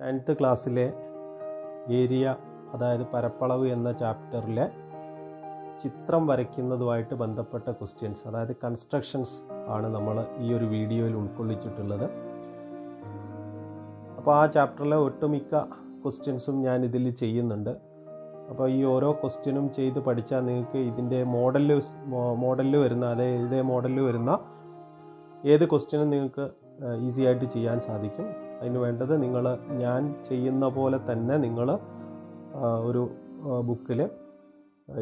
9th ക്ലാസ്സിലെ area അതായത് പരപ്പളവ് എന്ന ചാപ്റ്ററിലെ ചിത്രം വരയ്ക്കുന്നതുമായിട്ട് ബന്ധപ്പെട്ട ക്വസ്റ്റ്യൻസ് അതായത് കൺസ്ട്രക്ഷൻസ് ആണ് നമ്മൾ ഈ ഒരു വീഡിയോയിൽ ഉൾക്കൊള്ളിച്ചിട്ടുള്ളത്. അപ്പോൾ ആ ചാപ്റ്ററിലെ ഒട്ടുമിക്ക ക്വസ്റ്റ്യൻസും ഞാൻ ഇതിൽ ചെയ്യുന്നുണ്ട്. അപ്പോൾ ഈ ഓരോ ക്വസ്റ്റ്യനും ചെയ്ത് പഠിച്ചാൽ നിങ്ങൾക്ക് ഇതിൻ്റെ മോഡലിൽ വരുന്ന അതായത് ഇതേ മോഡലിൽ വരുന്ന ഏത് ക്വസ്റ്റ്യനും നിങ്ങൾക്ക് ഈസി ആയിട്ട് ചെയ്യാൻ സാധിക്കും. അതിന് വേണ്ടത് ഞാൻ ചെയ്യുന്ന പോലെ തന്നെ നിങ്ങൾ ഒരു ബുക്കിൽ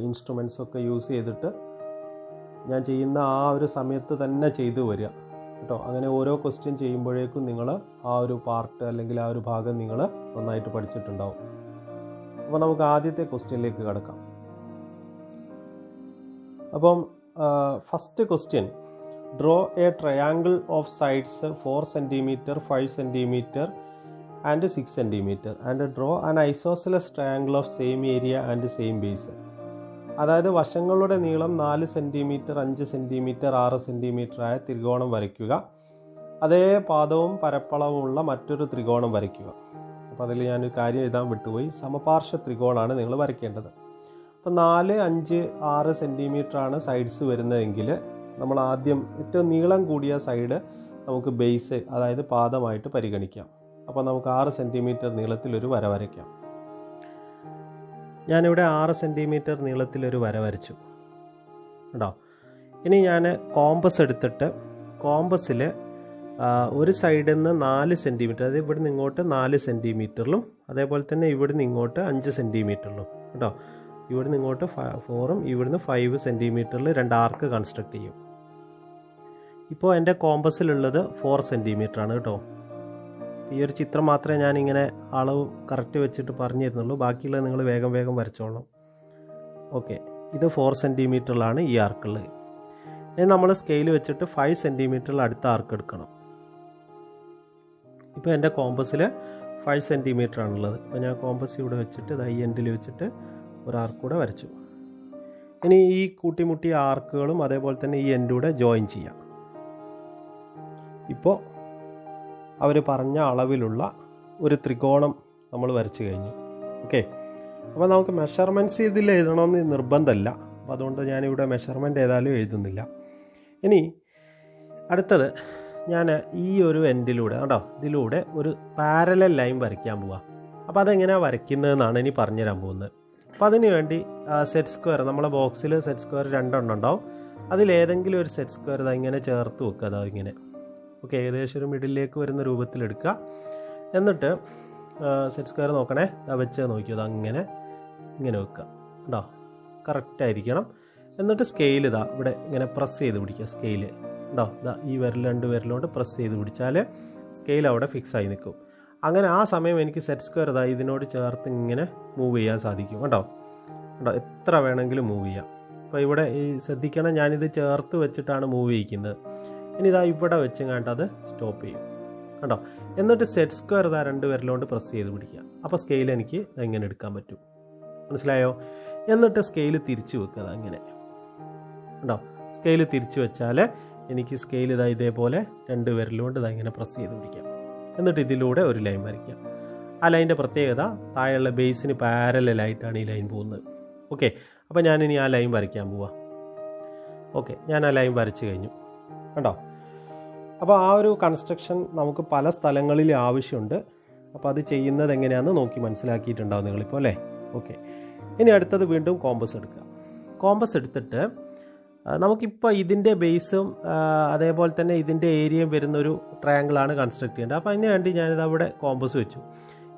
ഇൻസ്ട്രുമെൻസൊക്കെ യൂസ് ചെയ്തിട്ട് ഞാൻ ചെയ്യുന്ന ആ ഒരു സമയത്ത് തന്നെ ചെയ്തു വരിക കേട്ടോ. അങ്ങനെ ഓരോ ക്വസ്റ്റ്യൻ ചെയ്യുമ്പോഴേക്കും നിങ്ങൾ ആ ഒരു പാർട്ട് അല്ലെങ്കിൽ ആ ഒരു ഭാഗം നിങ്ങൾ നന്നായിട്ട് പഠിച്ചിട്ടുണ്ടാവും. അപ്പോൾ നമുക്ക് ആദ്യത്തെ ക്വസ്റ്റ്യനിലേക്ക് കടക്കാം. അപ്പം first question, draw a triangle of sides 4 cm, 5 cm and 6 cm and draw an isosceles triangle of same area and same base. അതായത് വശങ്ങളുടെ നീളം 4 cm, 5 cm, 6 cm ആയ ത്രികോണം വരയ്ക്കുക. അതേ പാദവും പരപ്പളവുമുള്ള മറ്റൊരു ത്രികോണം വരയ്ക്കുക. അപ്പോൾ അതിൽ ഞാനൊരു കാര്യം എഴുതാൻ വിട്ടുപോയി. സമപാർശ്വ ത്രികോണമാണ് നിങ്ങൾ വരയ്ക്കേണ്ടത്. അപ്പോൾ 4, 5, 6 സെൻറ്റിമീറ്റർ ആണ് സൈഡ്സ് വരുന്നതെങ്കിൽ നമ്മൾ ആദ്യം ഏറ്റവും നീളം കൂടിയ സൈഡ് നമുക്ക് ബേസ് അതായത് പാദമായിട്ട് പരിഗണിക്കാം. അപ്പോൾ നമുക്ക് 6 സെൻറ്റിമീറ്റർ നീളത്തിലൊരു വര വരയ്ക്കാം. ഞാനിവിടെ 6 സെൻറ്റിമീറ്റർ നീളത്തിലൊരു വര വരച്ചു കേട്ടോ. ഇനി ഞാൻ കോമ്പസ് എടുത്തിട്ട് കോമ്പസിൽ ഒരു സൈഡിൽ നിന്ന് 4 സെൻറ്റിമീറ്റർ, അതായത് ഇവിടുന്ന് ഇങ്ങോട്ട് 4 സെൻറ്റിമീറ്ററിലും അതേപോലെ തന്നെ ഇവിടുന്ന് ഇങ്ങോട്ട് 5 സെൻറ്റിമീറ്ററിലും കേട്ടോ. ഇവിടുന്ന് ഇങ്ങോട്ട് 4ഉം ഇവിടുന്ന് 5 സെൻറ്റിമീറ്ററിൽ 2 ആർക്ക് കൺസ്ട്രക്ട് ചെയ്യും. ഇപ്പോൾ എൻ്റെ കോമ്പസിലുള്ളത് 4 സെൻറ്റിമീറ്റർ ആണ് കേട്ടോ. ഈ ഒരു ചിത്രം മാത്രമേ ഞാനിങ്ങനെ അളവ് കറക്റ്റ് വെച്ചിട്ട് പറഞ്ഞു തരുന്നുള്ളൂ. ബാക്കിയുള്ളത് നിങ്ങൾ വേഗം വേഗം വരച്ചോളണം. ഓക്കെ, ഇത് 4 സെൻറ്റിമീറ്ററിലാണ് ഈ ആർക്കുള്ളത്. ഇനി നമ്മൾ സ്കെയിൽ വെച്ചിട്ട് 5 സെൻറ്റിമീറ്ററിൽ അടുത്ത ആർക്ക് എടുക്കണം. ഇപ്പോൾ എൻ്റെ കോമ്പസിൽ 5 സെൻറ്റിമീറ്റർ ആണുള്ളത്. അപ്പോൾ ഞാൻ കോമ്പസ് ഇവിടെ വെച്ചിട്ട് ഈ എൻഡിൽ വെച്ചിട്ട് ഒരു ആർക്ക് കൂടെ വരച്ചു. ഇനി ഈ കൂട്ടിമുട്ടിയ ആർക്കുകളും അതേപോലെ തന്നെ ഈ എൻഡൂടെ ജോയിൻ ചെയ്യാം. ഇപ്പോൾ അവർ പറഞ്ഞ അളവിലുള്ള ഒരു ത്രികോണം നമ്മൾ വരച്ചു കഴിഞ്ഞു. ഓക്കെ, അപ്പോൾ നമുക്ക് മെഷർമെൻറ്റ്സ് ഇതിൽ എഴുതണമെന്ന് നിർബന്ധമല്ല. അപ്പോൾ അതുകൊണ്ട് ഞാനിവിടെ മെഷർമെൻറ്റ് ഏതായാലും എഴുതുന്നില്ല. ഇനി അടുത്തത് ഞാൻ ഈ ഒരു എൻഡിലൂടെ കേട്ടോ ഇതിലൂടെ ഒരു പാരലൽ ലൈൻ വരയ്ക്കാൻ പോവാം. അപ്പോൾ അതെങ്ങനെയാണ് വരയ്ക്കുന്നതെന്നാണ് ഇനി പറഞ്ഞുതരാൻ പോകുന്നത്. അപ്പോൾ അതിന് വേണ്ടി സെറ്റ് സ്ക്വയർ, നമ്മളെ ബോക്സിൽ സെറ്റ് സ്ക്വയർ 2 ഉണ്ടാവും. അതിലേതെങ്കിലും ഒരു സെറ്റ് സ്ക്വയർ ഇങ്ങനെ ചേർത്ത് വെക്കുക. അതാ ഇങ്ങനെ ഓക്കെ, ഏകദേശം ഒരു മിഡിലേക്ക് വരുന്ന രൂപത്തിലെടുക്കുക. എന്നിട്ട് സെറ്റ് സ്ക്വയർ നോക്കണേ, വെച്ച് നോക്കിയത് അങ്ങനെ ഇങ്ങനെ വെക്കുക കേട്ടോ. കറക്റ്റായിരിക്കണം. എന്നിട്ട് സ്കെയിൽ ഇവിടെ ഇങ്ങനെ പ്രസ് ചെയ്ത് പിടിക്കുക. സ്കെയില് കേട്ടോ, ഈ വിരൽ 2 വിരലുകൊണ്ട് പ്രസ് ചെയ്ത് പിടിച്ചാൽ സ്കെയിൽ അവിടെ ഫിക്സ് ആയി നിൽക്കും. അങ്ങനെ ആ സമയം എനിക്ക് സെറ്റ് സ്ക്വയർ ഇതിനോട് ചേർത്ത് ഇങ്ങനെ മൂവ് ചെയ്യാൻ സാധിക്കും കേട്ടോ. എത്ര വേണമെങ്കിലും മൂവ് ചെയ്യാം. അപ്പോൾ ഇവിടെ ഈ ശ്രദ്ധിക്കണം, ഞാനിത് ചേർത്ത് വെച്ചിട്ടാണ് മൂവ് ചെയ്യിക്കുന്നത്. ഇനി ഇവിടെ വെച്ചും അത് സ്റ്റോപ്പ് ചെയ്യും കേട്ടോ. എന്നിട്ട് സെറ്റ് സ്ക്വയർ 2 വിരലുകൊണ്ട് പ്രസ് ചെയ്ത് പിടിക്കുക. അപ്പോൾ സ്കെയിൽ എനിക്ക് ഇങ്ങനെ എടുക്കാൻ പറ്റും. മനസ്സിലായോ? എന്നിട്ട് സ്കെയിൽ തിരിച്ചു വെക്കുക. അങ്ങനെ കേട്ടോ, സ്കെയിൽ തിരിച്ചു വെച്ചാൽ എനിക്ക് സ്കെയിൽ ഇതേപോലെ 2 വിരലുകൊണ്ട് ഇങ്ങനെ പ്രസ് ചെയ്ത് പിടിക്കാം. എന്നിട്ട് ഇതിലൂടെ ഒരു ലൈൻ വരയ്ക്കാം. ആ ലൈൻ്റെ പ്രത്യേകത താഴെയുള്ള ബേസിന് പാരലായിട്ടാണ് ഈ ലൈൻ പോകുന്നത്. ഓക്കെ, അപ്പോൾ ഞാനിനി ആ ലൈൻ വരയ്ക്കാൻ പോവാം. ഓക്കെ, ഞാൻ ആ ലൈൻ വരച്ച് കഴിഞ്ഞു കേട്ടോ. അപ്പോൾ ആ ഒരു കൺസ്ട്രക്ഷൻ നമുക്ക് പല സ്ഥലങ്ങളിൽ ആവശ്യമുണ്ട്. അപ്പോൾ അത് ചെയ്യുന്നത് എങ്ങനെയാണെന്ന് നോക്കി മനസ്സിലാക്കിയിട്ടുണ്ടാവും നിങ്ങളിപ്പോൾ അല്ലേ. ഓക്കെ, ഇനി അടുത്തത് വീണ്ടും കോമ്പസ് എടുക്കുക. കോമ്പസ് എടുത്തിട്ട് നമുക്കിപ്പോൾ ഇതിൻ്റെ ബേസും അതേപോലെ തന്നെ ഇതിൻ്റെ ഏരിയയും വരുന്നൊരു ട്രയാങ്കിളാണ് കൺസ്ട്രക്ട് ചെയ്യേണ്ടത്. അപ്പോൾ അതിന് വേണ്ടി ഞാനിത് അവിടെ കോമ്പസ് വെച്ചു.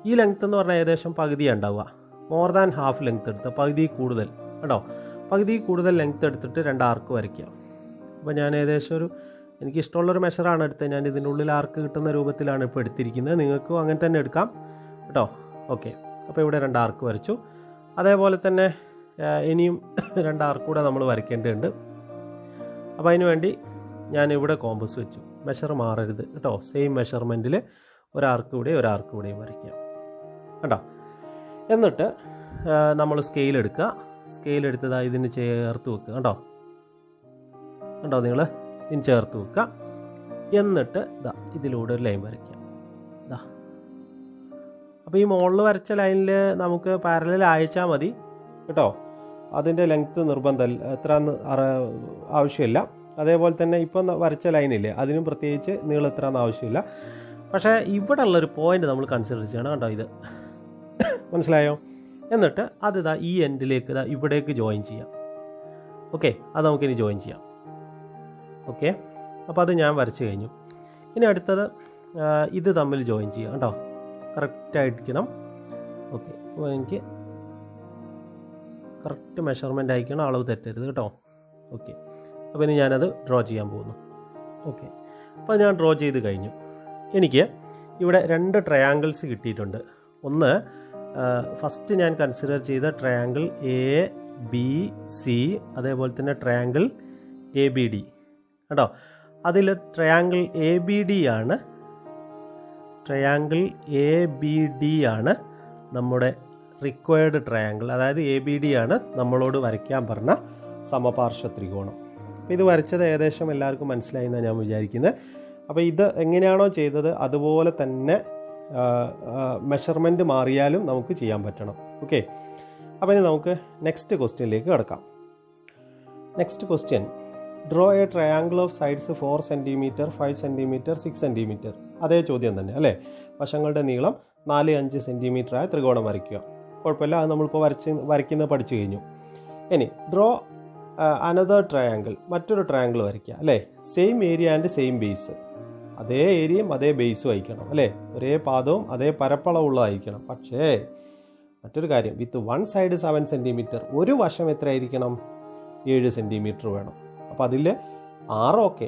ഈ ലെങ്ത്ത് എന്ന് പറഞ്ഞാൽ ഏകദേശം പകുതിയാണ് ഉണ്ടാവുക. മോർ ദാൻ ഹാഫ് ലെങ്ത്ത് എടുത്ത് പകുതി കൂടുതൽ കേട്ടോ. പകുതി കൂടുതൽ ലെങ്ത്ത് എടുത്തിട്ട് 2 ആർക്ക് വരയ്ക്കുക. അപ്പോൾ ഞാൻ ഏകദേശം എനിക്കിഷ്ടമുള്ളൊരു മെഷറാണ് എടുത്തത്. ഞാൻ ഇതിൻ്റെ ഉള്ളിൽ ആർക്ക് കിട്ടുന്ന രൂപത്തിലാണ് ഇപ്പോൾ എടുത്തിരിക്കുന്നത്. നിങ്ങൾക്കും അങ്ങനെ തന്നെ എടുക്കാം കേട്ടോ. ഓക്കെ, അപ്പോൾ ഇവിടെ 2 ആർക്ക് വരച്ചു. അതേപോലെ തന്നെ ഇനിയും 2 ആർക്ക് കൂടെ നമ്മൾ വരയ്ക്കേണ്ടതുണ്ട്. അപ്പോൾ അതിന് വേണ്ടി ഞാനിവിടെ കോമ്പസ് വെച്ചു. മെഷർ മാറരുത് കേട്ടോ. സെയിം മെഷർമെൻറ്റിൽ ഒരാർക്ക് കൂടെയും വരയ്ക്കാം കേട്ടോ. എന്നിട്ട് നമ്മൾ സ്കെയിൽ എടുക്കുക. സ്കെയിൽ എടുത്തതായി ഇതിന് ചേർത്ത് വെക്കുക കേട്ടോ. നിങ്ങൾ ഇതിന് ചേർത്ത് വെക്കുക. എന്നിട്ട് ഇതിലൂടെ ഒരു ലൈൻ വരയ്ക്കുക. അപ്പോൾ ഈ മുകളിൽ വരച്ച ലൈനിൽ നമുക്ക് പാരലൽ അയച്ചാൽ മതി കേട്ടോ. അതിൻ്റെ ലെങ്ത്ത് നിർബന്ധമല്ല, എത്ര ആവശ്യമില്ല. അതേപോലെ തന്നെ ഇപ്പം വരച്ച ലൈനില്ലേ അതിനും പ്രത്യേകിച്ച് നീളം എത്രയെന്ന് ആവശ്യമില്ല. പക്ഷേ ഇവിടെ ഉള്ളൊരു പോയിൻ്റ് നമ്മൾ കൺസിഡർ ചെയ്യണം കേട്ടോ. ഇത് മനസ്സിലായോ? എന്നിട്ട് അത് ഈ എൻഡിലേക്ക് ഇവിടേക്ക് ജോയിൻ ചെയ്യാം. ഓക്കെ, അത് നമുക്കിനി ജോയിൻ ചെയ്യാം. ഓക്കെ, അപ്പോൾ അത് ഞാൻ വരച്ച് കഴിഞ്ഞു. ഇനി അടുത്തത് ഇത് തമ്മിൽ ജോയിൻ ചെയ്യാം കേട്ടോ. കറക്റ്റായിരിക്കണം. ഓക്കെ, അപ്പോൾ എനിക്ക് കറക്റ്റ് മെഷർമെൻ്റ് ആയിരിക്കണം, അളവ് തെറ്റരുത് കേട്ടോ. ഓക്കെ, അപ്പോൾ ഇനി ഞാനത് ഡ്രോ ചെയ്യാൻ പോകുന്നു. ഓക്കെ, അപ്പോൾ ഞാൻ ഡ്രോ ചെയ്ത് കഴിഞ്ഞു. എനിക്ക് ഇവിടെ 2 ട്രയാങ്കിൾസ് കിട്ടിയിട്ടുണ്ട്. ഒന്ന് ഫസ്റ്റ് ഞാൻ കൺസിഡർ ചെയ്ത ട്രയാങ്കിൾ ABC, അതേപോലെ തന്നെ ട്രയാങ്കിൾ ABD കേട്ടോ. അതിൽ ട്രയാങ്കിൾ ABD ആണ് നമ്മുടെ റിക്വയർഡ് ട്രയാങ്കിൾ. അതായത് ABD ആണ് നമ്മളോട് വരയ്ക്കാൻ പറഞ്ഞ സമപാർശ്വ ത്രികോണം. അപ്പോൾ ഇത് വരച്ചത് ഏകദേശം എല്ലാവർക്കും മനസ്സിലായി എന്നാണ് ഞാൻ വിചാരിക്കുന്നത്. അപ്പോൾ ഇത് എങ്ങനെയാണോ ചെയ്തത് അതുപോലെ തന്നെ മെഷർമെൻറ്റ് മാറിയാലും നമുക്ക് ചെയ്യാൻ പറ്റണം. ഓക്കെ, അപ്പോൾ ഇനി നമുക്ക് നെക്സ്റ്റ് ക്വസ്റ്റ്യനിലേക്ക് കിടക്കാം. Next question, draw A triangle of sides 4 cm, 5 cm, 6 cm. അതേ ചോദ്യം തന്നെ അല്ലേ. വശങ്ങളുടെ നീളം 4-5 cm ആയ ത്രികോണം വരയ്ക്കുക. കുഴപ്പമില്ല, അത് നമ്മളിപ്പോൾ വരയ്ക്കുന്നത് പഠിച്ചു കഴിഞ്ഞു. ഇനി ഡ്രോ അനദർ ട്രയാങ്കിൾ, മറ്റൊരു ട്രയാങ്കിൾ വരയ്ക്കുക അല്ലേ. Same area and same base, അതേ ഏരിയയും അതേ ബേസും ആയിരിക്കണം അല്ലേ. ഒരേ പാദവും അതേ പരപ്പളവുള്ളതായിരിക്കണം. പക്ഷേ മറ്റൊരു കാര്യം, വിത്ത് 1 സൈഡ് 7 cm, ഒരു വശം എത്രയായിരിക്കണം? 7 cm വേണം. അപ്പോൾ അതിൽ 6 ഓക്കെ,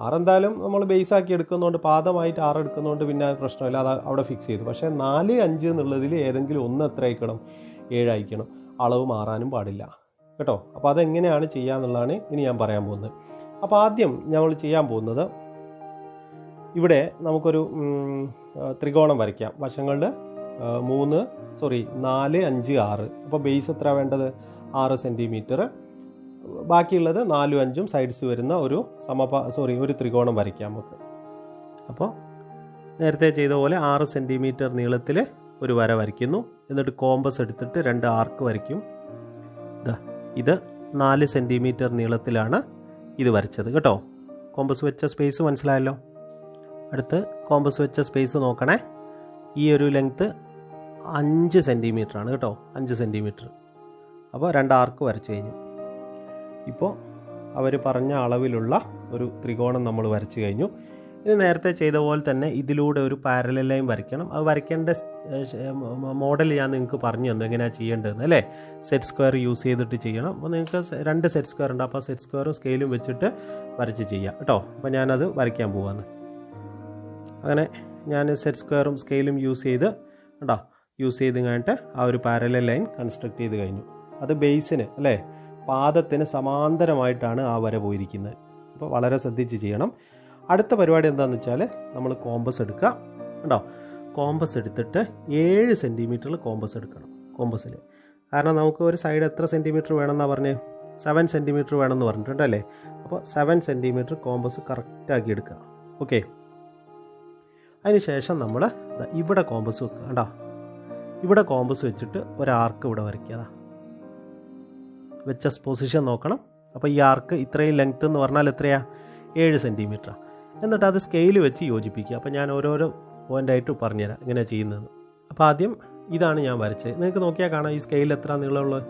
6 എന്തായാലും നമ്മൾ ബേസാക്കി എടുക്കുന്നതുകൊണ്ട്, പാദമായിട്ട് 6 എടുക്കുന്നതുകൊണ്ട് പിന്നെ അത് പ്രശ്നമില്ല, അത് അവിടെ ഫിക്സ് ചെയ്തു. പക്ഷേ 4, 5 എന്നുള്ളതിൽ ഏതെങ്കിലും ഒന്ന് എത്ര ആയിരിക്കണം? 7 ആയിരിക്കണം. അളവ് മാറാനും പാടില്ല കേട്ടോ. അപ്പോൾ അതെങ്ങനെയാണ് ചെയ്യുക എന്നുള്ളതാണ് ഇനി ഞാൻ പറയാൻ പോകുന്നത്. അപ്പോൾ ആദ്യം ഞങ്ങൾ ചെയ്യാൻ പോകുന്നത്, ഇവിടെ നമുക്കൊരു ത്രികോണം വരയ്ക്കാം. വശങ്ങളുടെ 4, 5, 6. അപ്പോൾ ബേസ് എത്ര വേണ്ടത്? 6 cm. ബാക്കിയുള്ളത് 4, 5 സൈഡ്സ് വരുന്ന ഒരു ഒരു ത്രികോണം വരയ്ക്കാം നമുക്ക്. അപ്പോൾ നേരത്തെ ചെയ്ത പോലെ 6 cm നീളത്തിൽ ഒരു വര വരയ്ക്കുന്നു. എന്നിട്ട് കോമ്പസ് എടുത്തിട്ട് 2 ആർക്ക് വരയ്ക്കും. ഇത് 4 cm നീളത്തിലാണ് ഇത് വരച്ചത് കേട്ടോ. കോമ്പസ് വെച്ച സ്പേസ് മനസ്സിലായല്ലോ. അടുത്ത് കോമ്പസ് വെച്ച സ്പേസ് നോക്കണേ. ഈ ഒരു ലെങ്ത്ത് 5 cm ആണ് കേട്ടോ, 5 cm. അപ്പോൾ 2 ആർക്ക് വരച്ചു കഴിഞ്ഞു. ഇപ്പോൾ അവർ പറഞ്ഞ അളവിലുള്ള ഒരു ത്രികോണം നമ്മൾ വരച്ചു കഴിഞ്ഞു. ഇനി നേരത്തെ ചെയ്ത പോലെ തന്നെ ഇതിലൂടെ ഒരു പാരലൽ ലൈൻ വരയ്ക്കണം. അത് വരയ്ക്കേണ്ട മോഡൽ ഞാൻ നിങ്ങൾക്ക് പറഞ്ഞു തന്നു എങ്ങനെയാണ് ചെയ്യേണ്ടതെന്ന് അല്ലേ. സെറ്റ് സ്ക്വയർ യൂസ് ചെയ്തിട്ട് ചെയ്യണം. അപ്പോൾ നിങ്ങൾക്ക് 2 സെറ്റ് സ്ക്വയർ ഉണ്ട്. അപ്പോൾ സെറ്റ് സ്ക്വയറും സ്കെയിലും വെച്ചിട്ട് വരച്ച് ചെയ്യാം കേട്ടോ. അപ്പോൾ ഞാനത് വരയ്ക്കാൻ പോവാണ്. അങ്ങനെ ഞാൻ സെറ്റ് സ്ക്വയറും സ്കെയിലും യൂസ് ചെയ്ത് കഴിഞ്ഞിട്ട് ആ ഒരു പാരലൽ ലൈൻ കൺസ്ട്രക്ട് ചെയ്ത് കഴിഞ്ഞു. അത് ബേസിന് അല്ലേ, പാദത്തിന് സമാന്തരമായിട്ടാണ് ആ വര പോയിരിക്കുന്നത്. അപ്പോൾ വളരെ ശ്രദ്ധിച്ച് ചെയ്യണം. അടുത്ത പരിപാടി എന്താണെന്ന് വെച്ചാൽ, നമ്മൾ കോമ്പസ് എടുക്കുക കേട്ടോ. കോമ്പസ് എടുത്തിട്ട് 7 cm കോമ്പസ് എടുക്കണം. കോമ്പസിൽ കാരണം നമുക്ക് ഒരു സൈഡ് എത്ര സെൻറ്റിമീറ്റർ വേണമെന്നാണ് പറഞ്ഞത്? 7 cm വേണമെന്ന് പറഞ്ഞിട്ടുണ്ടല്ലേ. അപ്പോൾ 7 cm കോമ്പസ് കറക്റ്റാക്കി എടുക്കുക. ഓക്കെ, അതിനുശേഷം നമ്മൾ ഇവിടെ കോമ്പസ് വെക്കുക കേട്ടോ. ഇവിടെ കോമ്പസ് വെച്ചിട്ട് ഒരു ആർക്ക് ഇവിടെ വരയ്ക്കുക. വെച്ച പൊസിഷൻ നോക്കണം. അപ്പോൾ ഈ ആർക്ക് ഇത്രയും ലെങ്ത്ത് എന്ന് പറഞ്ഞാൽ എത്രയാണ്? 7 cm. എന്നിട്ട് അത് സ്കെയിൽ വെച്ച് യോജിപ്പിക്കുക. അപ്പോൾ ഞാൻ ഓരോരോ പോയിൻ്റായിട്ട് പറഞ്ഞുതരാം എങ്ങനെയാണ് ചെയ്യുന്നതെന്ന്. അപ്പോൾ ആദ്യം ഇതാണ് ഞാൻ വരച്ചത്. നിങ്ങൾക്ക് നോക്കിയാൽ കാണാം ഈ സ്കെയിൽ എത്ര നീളമുള്ളത്?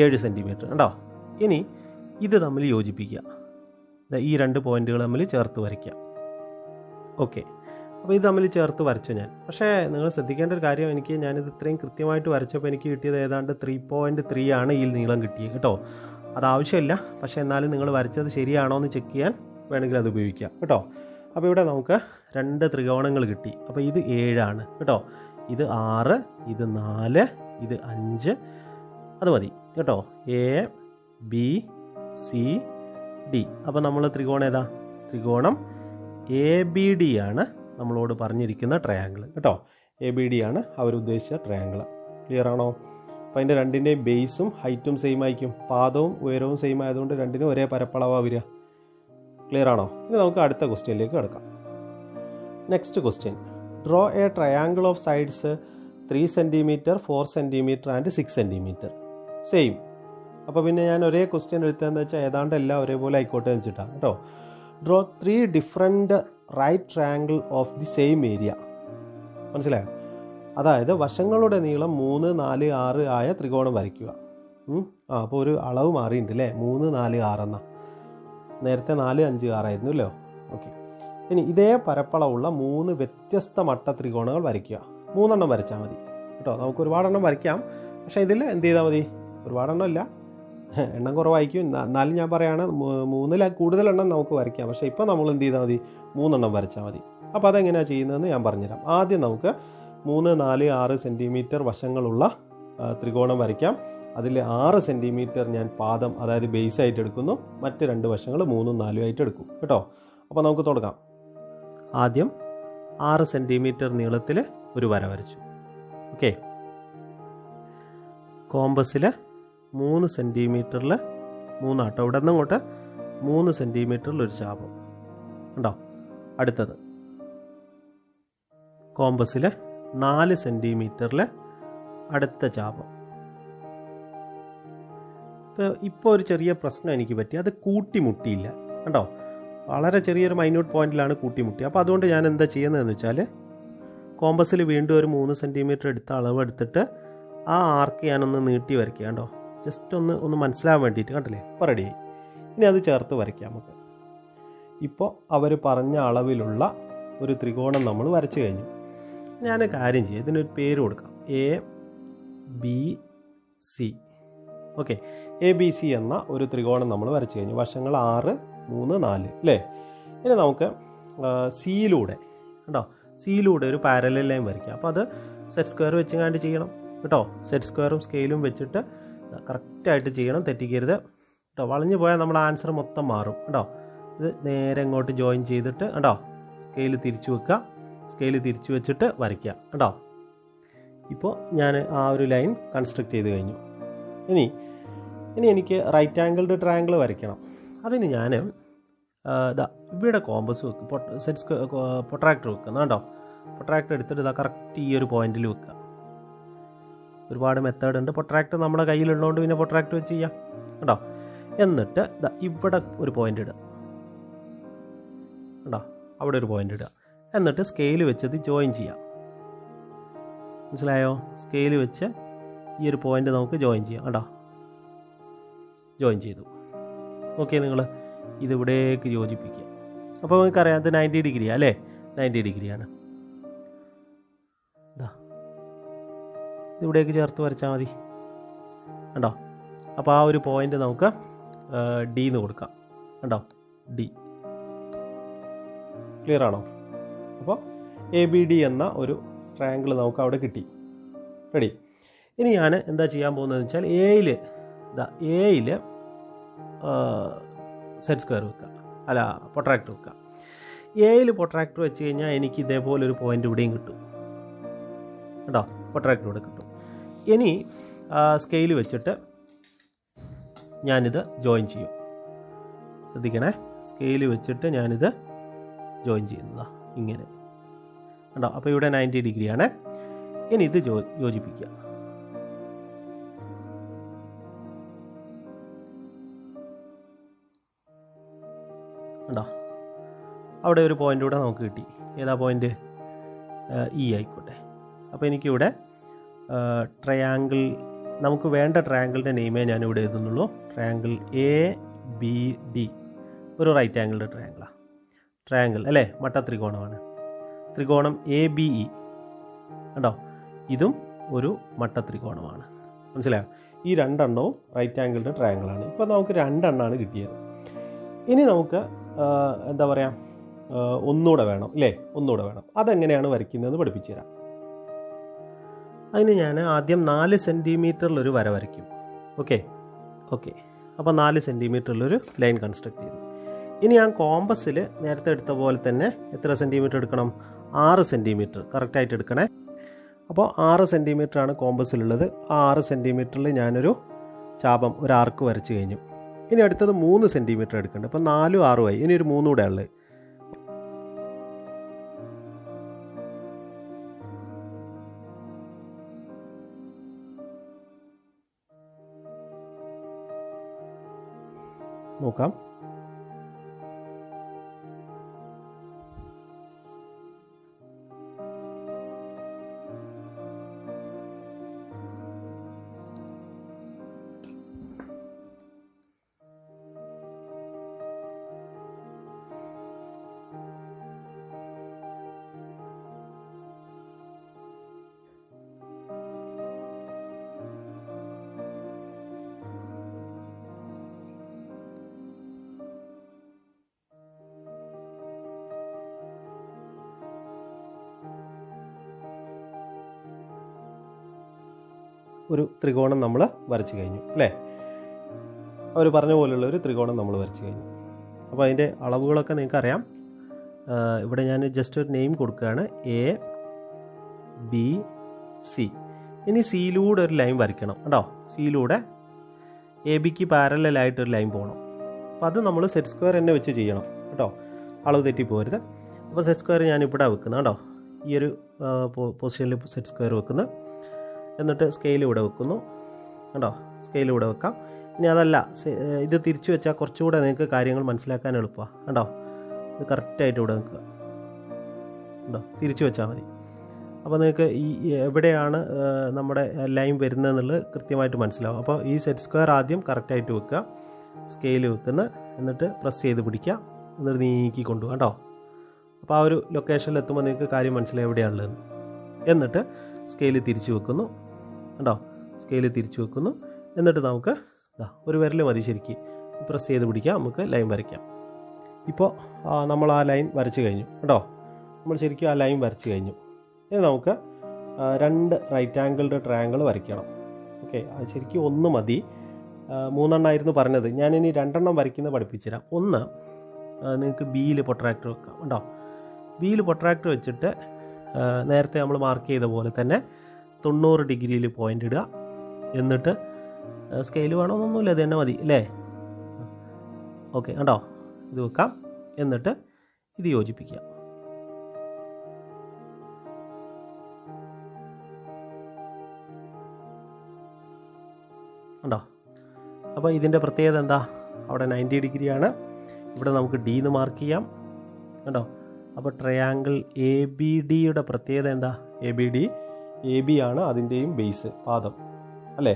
7 cm കേട്ടോ. ഇനി ഇത് തമ്മിൽ യോജിപ്പിക്കുക. ഈ 2 പോയിൻറ്റുകൾ തമ്മിൽ ചേർത്ത് വരയ്ക്കുക. ഓക്കെ, അപ്പോൾ ഇത് തമ്മിൽ ചേർത്ത് വരച്ചു ഞാൻ. പക്ഷേ നിങ്ങൾ ശ്രദ്ധിക്കേണ്ട ഒരു കാര്യം, ഞാനിത് ഇത്രയും കൃത്യമായിട്ട് വരച്ചപ്പോൾ എനിക്ക് കിട്ടിയത് ഏതാണ്ട് 3.3 ആണ് ഈ നീളം കിട്ടിയത് കേട്ടോ. അത് ആവശ്യമില്ല, പക്ഷേ എന്നാലും നിങ്ങൾ വരച്ചത് ശരിയാണോ എന്ന് ചെക്ക് ചെയ്യാൻ വേണമെങ്കിൽ അത് ഉപയോഗിക്കാം കേട്ടോ. അപ്പോൾ ഇവിടെ നമുക്ക് 2 ത്രികോണങ്ങൾ കിട്ടി. അപ്പോൾ ഇത് 7 ആണ് കേട്ടോ. ഇത് 6, ഇത് 4, ഇത് 5. അത് മതി കേട്ടോ. ABCD. അപ്പോൾ നമ്മൾ ത്രികോണം ഏതാ? ത്രികോണം ABD ആണ് നമ്മളോട് പറഞ്ഞിരിക്കുന്ന ട്രയാങ്കിൾ കേട്ടോ. ABD ആണ് അവരുദ്ദേശിച്ച ട്രയാങ്കിൾ. ക്ലിയർ ആണോ? അപ്പോൾ അതിൻ്റെ 2ൻ്റെയും ബേസും ഹൈറ്റും സെയിം ആയിരിക്കും. പാദവും ഉയരവും സെയിം ആയതുകൊണ്ട് 2നും ഒരേ പരപ്പളവാണ് വരിക. ക്ലിയർ ആണോ? ഇനി നമുക്ക് അടുത്ത ക്വസ്റ്റ്യനിലേക്ക് കിടക്കാം. Next question, draw A triangle of sides 3 centimetre 4 centimetre and 6 centimetre same. അപ്പോൾ പിന്നെ ഞാൻ ഒരേ ക്വസ്റ്റ്യൻ എടുത്തതെന്ന് വെച്ചാൽ ഏതാണ്ട് എല്ലാം ഒരേപോലെ ആയിക്കോട്ടെ എന്ന് വെച്ചിട്ടാണ് കേട്ടോ. Draw 3 different right triangle of the same area. മനസ്സിലായോ? അതായത് വശങ്ങളുടെ നീളം 3, 4, 6 ആയ ത്രികോണം വരയ്ക്കുക. അപ്പോൾ ഒരു അളവ് മാറിയിട്ടുണ്ട് അല്ലേ, 3, 4, 6 എന്നാ. നേരത്തെ 4, 5, 6 ആയിരുന്നു അല്ലോ. ഓക്കെ, ഇനി ഇതേ പരപ്പളവുള്ള 3 വ്യത്യസ്ത മട്ട ത്രികോണങ്ങൾ വരയ്ക്കുക. 3 എണ്ണം വരച്ചാൽ മതി കേട്ടോ. നമുക്ക് ഒരുപാടെണ്ണം വരയ്ക്കാം, പക്ഷേ ഇതിൽ എന്ത് ചെയ്താൽ മതി? ഒരുപാടെണ്ണം ഇല്ല, എണ്ണം കുറവായിരിക്കും. എന്നാലും ഞാൻ പറയുകയാണ് 3 കൂടുതലെണ്ണം നമുക്ക് വരയ്ക്കാം. പക്ഷേ ഇപ്പോൾ നമ്മൾ എന്ത് ചെയ്താൽ മതി? 3 എണ്ണം വരച്ചാൽ മതി. അപ്പോൾ അതെങ്ങനെയാണ് ചെയ്യുന്നതെന്ന് ഞാൻ പറഞ്ഞുതരാം. ആദ്യം നമുക്ക് 3, 4, 6 സെൻറ്റിമീറ്റർ വശങ്ങളുള്ള ത്രികോണം വരയ്ക്കാം. അതിൽ 6 സെൻറ്റിമീറ്റർ ഞാൻ പാദം, അതായത് ബേസ് ആയിട്ട് എടുക്കുന്നു. മറ്റ് 2 വശങ്ങൾ 3, 4 ആയിട്ട് എടുക്കും കേട്ടോ. അപ്പോൾ നമുക്ക് തുടങ്ങാം. ആദ്യം 6 സെൻറ്റിമീറ്റർ നീളത്തിൽ ഒരു വര വരച്ചു. ഓക്കെ, കോമ്പസിൽ 3 സെൻറ്റിമീറ്ററിൽ 3 ആട്ടോ. ഇവിടെ നിന്ന് ഇങ്ങോട്ട് 3 സെൻറ്റിമീറ്ററിൽ ഒരു ചാപം ഉണ്ടോ. അടുത്തത് കോമ്പസിൽ 4 സെൻറ്റിമീറ്ററിൽ അടുത്ത ചാപം. ഇപ്പോൾ ഒരു ചെറിയ പ്രശ്നം എനിക്ക് പറ്റി, അത് കൂട്ടിമുട്ടിയില്ല കണ്ടോ. വളരെ ചെറിയൊരു മൈന്യൂട്ട് പോയിന്റിലാണ് കൂട്ടിമുട്ടി. അപ്പോൾ അതുകൊണ്ട് ഞാൻ എന്താ ചെയ്യുന്നതെന്ന് വെച്ചാൽ കോമ്പസിൽ വീണ്ടും ഒരു 3 സെൻറ്റിമീറ്റർ എടുത്ത അളവ് എടുത്തിട്ട് ആ ആർക്ക് ഞാനൊന്ന് നീട്ടി വരയ്ക്കുക കേട്ടോ. ജസ്റ്റ് ഒന്ന് മനസ്സിലാവാൻ വേണ്ടിയിട്ട്. കണ്ടില്ലേ, ഇപ്പോൾ റെഡിയായി. ഇനി അത് ചേർത്ത് വരയ്ക്കാം നമുക്ക്. ഇപ്പോൾ അവർ പറഞ്ഞ അളവിലുള്ള ഒരു ത്രികോണം നമ്മൾ വരച്ചു കഴിഞ്ഞു. ഞാൻ കാര്യം ചെയ്യാം, ഇതിനൊരു പേര് കൊടുക്കാം, ABC. ഓക്കെ, ABC എന്ന ഒരു ത്രികോണം നമ്മൾ വരച്ചു കഴിഞ്ഞു. വശങ്ങൾ 6, 3, 4 അല്ലേ. ഇനി നമുക്ക് സിയിലൂടെ കേട്ടോ, സിയിലൂടെ ഒരു പാരലൽ ലൈൻ വരയ്ക്കാം. അപ്പോൾ അത് സെറ്റ് സ്ക്വയർ വെച്ചങ്ങാണ്ട് ചെയ്യണം കേട്ടോ. സെറ്റ് സ്ക്വയറും സ്കെയിലും വെച്ചിട്ട് കറക്റ്റായിട്ട് ചെയ്യണം, തെറ്റിക്കരുത് കേട്ടോ. വളഞ്ഞു പോയാൽ നമ്മുടെ ആൻസർ മൊത്തം മാറും കേട്ടോ. ഇത് നേരെ ഇങ്ങോട്ട് ജോയിൻ ചെയ്തിട്ട് കേട്ടോ, സ്കെയിൽ തിരിച്ചു വെക്കുക. സ്കെയിൽ തിരിച്ചു വെച്ചിട്ട് വരയ്ക്കുക കേട്ടോ. ഇപ്പോൾ ഞാൻ ആ ഒരു ലൈൻ കൺസ്ട്രക്ട് ചെയ്ത് കഴിഞ്ഞു. ഇനി എനിക്ക് റൈറ്റ് ആംഗിൾഡ് ട്രയാങ്കിൾ വരയ്ക്കണം. അതിന് ഞാൻ ഇവിടെ കോമ്പസ് വെക്കും, പൊട്രാക്ടർ വെക്കുന്ന കേട്ടോ. പൊട്രാക്ടർ എടുത്തിട്ട് ഇതാ കറക്റ്റ് ഈ ഒരു പോയിന്റിൽ വെക്കുക. ഒരുപാട് മെത്തേഡ് ഉണ്ട്. പൊട്രാക്ടർ നമ്മുടെ കയ്യിലുള്ളതുകൊണ്ട് പിന്നെ പൊട്രാക്ടർ വെച്ച് ചെയ്യാം കേട്ടോ. എന്നിട്ട് ഇവിടെ ഒരു പോയിന്റ് ഇടുക കേട്ടോ, അവിടെ ഒരു പോയിന്റ് ഇടുക. എന്നിട്ട് സ്കെയിൽ വെച്ചത് ജോയിൻ ചെയ്യാം. മനസ്സിലായോ? സ്കെയിൽ വെച്ച് ഈ ഒരു പോയിന്റ് നമുക്ക് ജോയിൻ ചെയ്യാം കേട്ടോ. ജോയിൻ ചെയ്തു. ഓക്കെ, നിങ്ങൾ ഇതിവിടേക്ക് യോജിപ്പിക്കുക. അപ്പോൾ നിങ്ങൾക്കറിയാം ഇത് 90 ഡിഗ്രിയാണ് അല്ലേ. 90 ഡിഗ്രിയാണ്. ഇതിവിടേക്ക് ചേർത്ത് വരച്ചാൽ മതി കേട്ടോ. അപ്പോൾ ആ ഒരു പോയിന്റ് നമുക്ക് D എന്ന് കൊടുക്കാം കേട്ടോ. D ക്ലിയർ ആണോ? അപ്പോൾ ABD എന്ന ഒരു ട്രയാങ്കിൾ നമുക്ക് അവിടെ കിട്ടി. റെഡി. ഇനി ഞാൻ എന്താ ചെയ്യാൻ പോകുന്നതെന്ന് വെച്ചാൽ എയിൽ സെറ്റ് സ്ക്വയർ വെക്കുക, അല്ല പൊട്രാക്ടർ വെക്കുക. എയിൽ പൊട്രാക്ടർ വെച്ച് കഴിഞ്ഞാൽ എനിക്ക് ഇതേപോലെ ഒരു പോയിന്റ് ഇവിടെയും കിട്ടും കേട്ടോ. പൊട്രാക്ടർ ഇവിടെ കിട്ടും. ഇനി സ്കെയിൽ വെച്ചിട്ട് ഞാനിത് ജോയിൻ ചെയ്യും. ശ്രദ്ധിക്കണേ, സ്കെയിൽ വെച്ചിട്ട് ഞാനിത് ജോയിൻ ചെയ്യുന്നതാ ഇങ്ങനെ കേട്ടോ. അപ്പോൾ ഇവിടെ 90 ഡിഗ്രിയാണ്. ഇനി ഇത് യോജിപ്പിക്കുക. കണ്ടോ, അവിടെ ഒരു പോയിന്റ് കൂടെ നമുക്ക് കിട്ടി. ഏതാ പോയിന്റ്? E ആയിക്കോട്ടെ. അപ്പോൾ എനിക്കിവിടെ ട്രയാങ്കിൾ, നമുക്ക് വേണ്ട ട്രയാങ്കിളിൻ്റെ നെയിമേ ഞാനിവിടെ എഴുതുന്നുള്ളൂ. ട്രയാങ്കിൾ ABD ഒരു റൈറ്റ് ആംഗിൾഡ് ട്രയാങ്കിളാണ്. ട്രയാങ്കിൾ അല്ലേ, മട്ട ത്രികോണമാണ്. ത്രികോണം ABE കണ്ടോ, ഇതും ഒരു മട്ട ത്രികോണമാണ്. മനസ്സിലായോ? ഈ 2 എണ്ണവും റൈറ്റ് ആംഗിൾഡ് ട്രയാങ്കിളാണ്. ഇപ്പോൾ നമുക്ക് 2 എണ്ണമാണ് കിട്ടിയത്. ഇനി നമുക്ക് എന്താ പറയുക, ഒന്നുകൂടെ വേണം അല്ലേ, ഒന്നുകൂടെ വേണം. അതെങ്ങനെയാണ് വരയ്ക്കുന്നതെന്ന് പഠിപ്പിച്ചു തരാം. അതിന് ഞാൻ ആദ്യം 4 സെൻറ്റിമീറ്ററിലൊരു വര വരയ്ക്കും. ഓക്കെ, അപ്പോൾ 4 സെൻറ്റിമീറ്ററിലൊരു ലൈൻ കൺസ്ട്രക്ട് ചെയ്തു. ഇനി ഞാൻ കോമ്പസിൽ നേരത്തെ എടുത്ത പോലെ തന്നെ എത്ര സെൻറ്റിമീറ്റർ എടുക്കണം? 6 സെൻറ്റിമീറ്റർ കറക്റ്റായിട്ട് എടുക്കണേ. അപ്പോൾ 6 സെൻറ്റിമീറ്ററാണ് കോമ്പസിലുള്ളത്. ആ 6 സെൻറ്റിമീറ്ററിൽ ഞാനൊരു ചാപം, ഒരു ആർക്ക് വരച്ച് കഴിഞ്ഞു. ഇനി അടുത്തത് 3 സെൻറ്റിമീറ്റർ എടുക്കേണ്ടത്. അപ്പോൾ 4, 6 ആയി. ഇനി ഒരു 3 കൂടെ ഉള്ളത്. നോക്കാം. ഒരു ത്രികോണം നമ്മൾ വരച്ച് കഴിഞ്ഞു അല്ലേ. അവർ പറഞ്ഞ പോലെയുള്ള ഒരു ത്രികോണം നമ്മൾ വരച്ച് കഴിഞ്ഞു. അപ്പോൾ അതിൻ്റെ അളവുകളൊക്കെ നിങ്ങൾക്കറിയാം. ഇവിടെ ഞാൻ ജസ്റ്റ് ഒരു നെയിം കൊടുക്കുകയാണ്, ABC. ഇനി സിയിലൂടെ ഒരു ലൈൻ വരയ്ക്കണം കേട്ടോ. സിയിലൂടെ AB-ക്ക് പാരലായിട്ടൊരു ലൈൻ പോകണം. അപ്പോൾ അത് നമ്മൾ സെറ്റ് സ്ക്വയർ തന്നെ വെച്ച് ചെയ്യണം കേട്ടോ, അളവ് തെറ്റി പോകരുത്. അപ്പോൾ സെറ്റ് സ്ക്വയർ ഞാനിവിടെ വെക്കുന്നത് കേട്ടോ, ഈ ഒരു പൊസിഷനിൽ സെറ്റ് സ്ക്വയർ വെക്കുന്നത്. എന്നിട്ട് സ്കെയിൽ ഇവിടെ വെക്കുന്നു കേട്ടോ, സ്കെയിൽ ഇവിടെ വെക്കാം. ഇനി അതല്ല, ഇത് തിരിച്ചു വെച്ചാൽ കുറച്ചുകൂടെ നിങ്ങൾക്ക് കാര്യങ്ങൾ മനസ്സിലാക്കാൻ എളുപ്പമാണ് കേട്ടോ. ഇത് കറക്റ്റായിട്ട് ഇവിടെ നിൽക്കുക കേട്ടോ, തിരിച്ചു വെച്ചാൽ മതി. അപ്പോൾ നിങ്ങൾക്ക് ഈ എവിടെയാണ് നമ്മുടെ ലൈൻ വരുന്നതെന്നുള്ളത് കൃത്യമായിട്ട് മനസ്സിലാവും. അപ്പോൾ ഈ സെറ്റ് സ്ക്വയർ ആദ്യം കറക്റ്റായിട്ട് വെക്കുക, സ്കെയിൽ വെക്കുന്ന, എന്നിട്ട് പ്രസ് ചെയ്ത് പിടിക്കുക, എന്നിട്ട് നീക്കി കൊണ്ടുപോകാം കേട്ടോ. അപ്പോൾ ആ ഒരു ലൊക്കേഷനിൽ എത്തുമ്പോൾ നിങ്ങൾക്ക് കാര്യം മനസ്സിലായി എവിടെയാണുള്ളത്. എന്നിട്ട് സ്കെയിൽ തിരിച്ചു വെക്കുന്നു കേട്ടോ, സ്കെയിൽ തിരിച്ചു വെക്കുന്നു. എന്നിട്ട് നമുക്ക് ഒരു വിരൽ മതി ശരിക്കും, പ്രസ് ചെയ്ത് പിടിക്കാം, നമുക്ക് ലൈൻ വരയ്ക്കാം. ഇപ്പോൾ നമ്മൾ ആ ലൈൻ വരച്ച് കഴിഞ്ഞു കേട്ടോ, നമ്മൾ ശരിക്കും ആ ലൈൻ വരച്ച് കഴിഞ്ഞു. ഇനി നമുക്ക് 2 റൈറ്റ് ആംഗിൾഡ് ട്രയാങ്കിൾ വരയ്ക്കണം. ഓക്കെ, അത് ശരിക്കും 1 മതി. 3 എണ്ണമായിരുന്നു പറഞ്ഞത്, ഞാനിനി 2 എണ്ണം വരയ്ക്കുന്നത് പഠിപ്പിച്ചു തരാം. ഒന്ന്, നിങ്ങൾക്ക് ബിയിൽ പൊട്രാക്ടർ വെക്കാം കേട്ടോ. ബിയിൽ പൊട്രാക്ടർ വെച്ചിട്ട് നേരത്തെ നമ്മൾ മാർക്ക് ചെയ്ത പോലെ തന്നെ 90 ഡിഗ്രിയിൽ പോയിൻ്റ് ഇടുക. എന്നിട്ട് സ്കെയിൽ വേണമെന്നൊന്നുമില്ല, ഇത് തന്നെ മതി അല്ലേ. ഓക്കെ കേട്ടോ, ഇത് വെക്കാം. എന്നിട്ട് ഇത് യോജിപ്പിക്കുക. ഉണ്ടോ? അപ്പോൾ ഇതിൻ്റെ പ്രത്യേകത എന്താ? അവിടെ 90 ഡിഗ്രിയാണ്, ഇവിടെ നമുക്ക് ഡി എന്ന് മാർക്ക് ചെയ്യാം കേട്ടോ. അപ്പോൾ ട്രയാങ്കിൾ ABDയുടെ പ്രത്യേകത എന്താ? AB ആണ് അതിൻ്റെയും ബേസ്, പാദം അല്ലേ.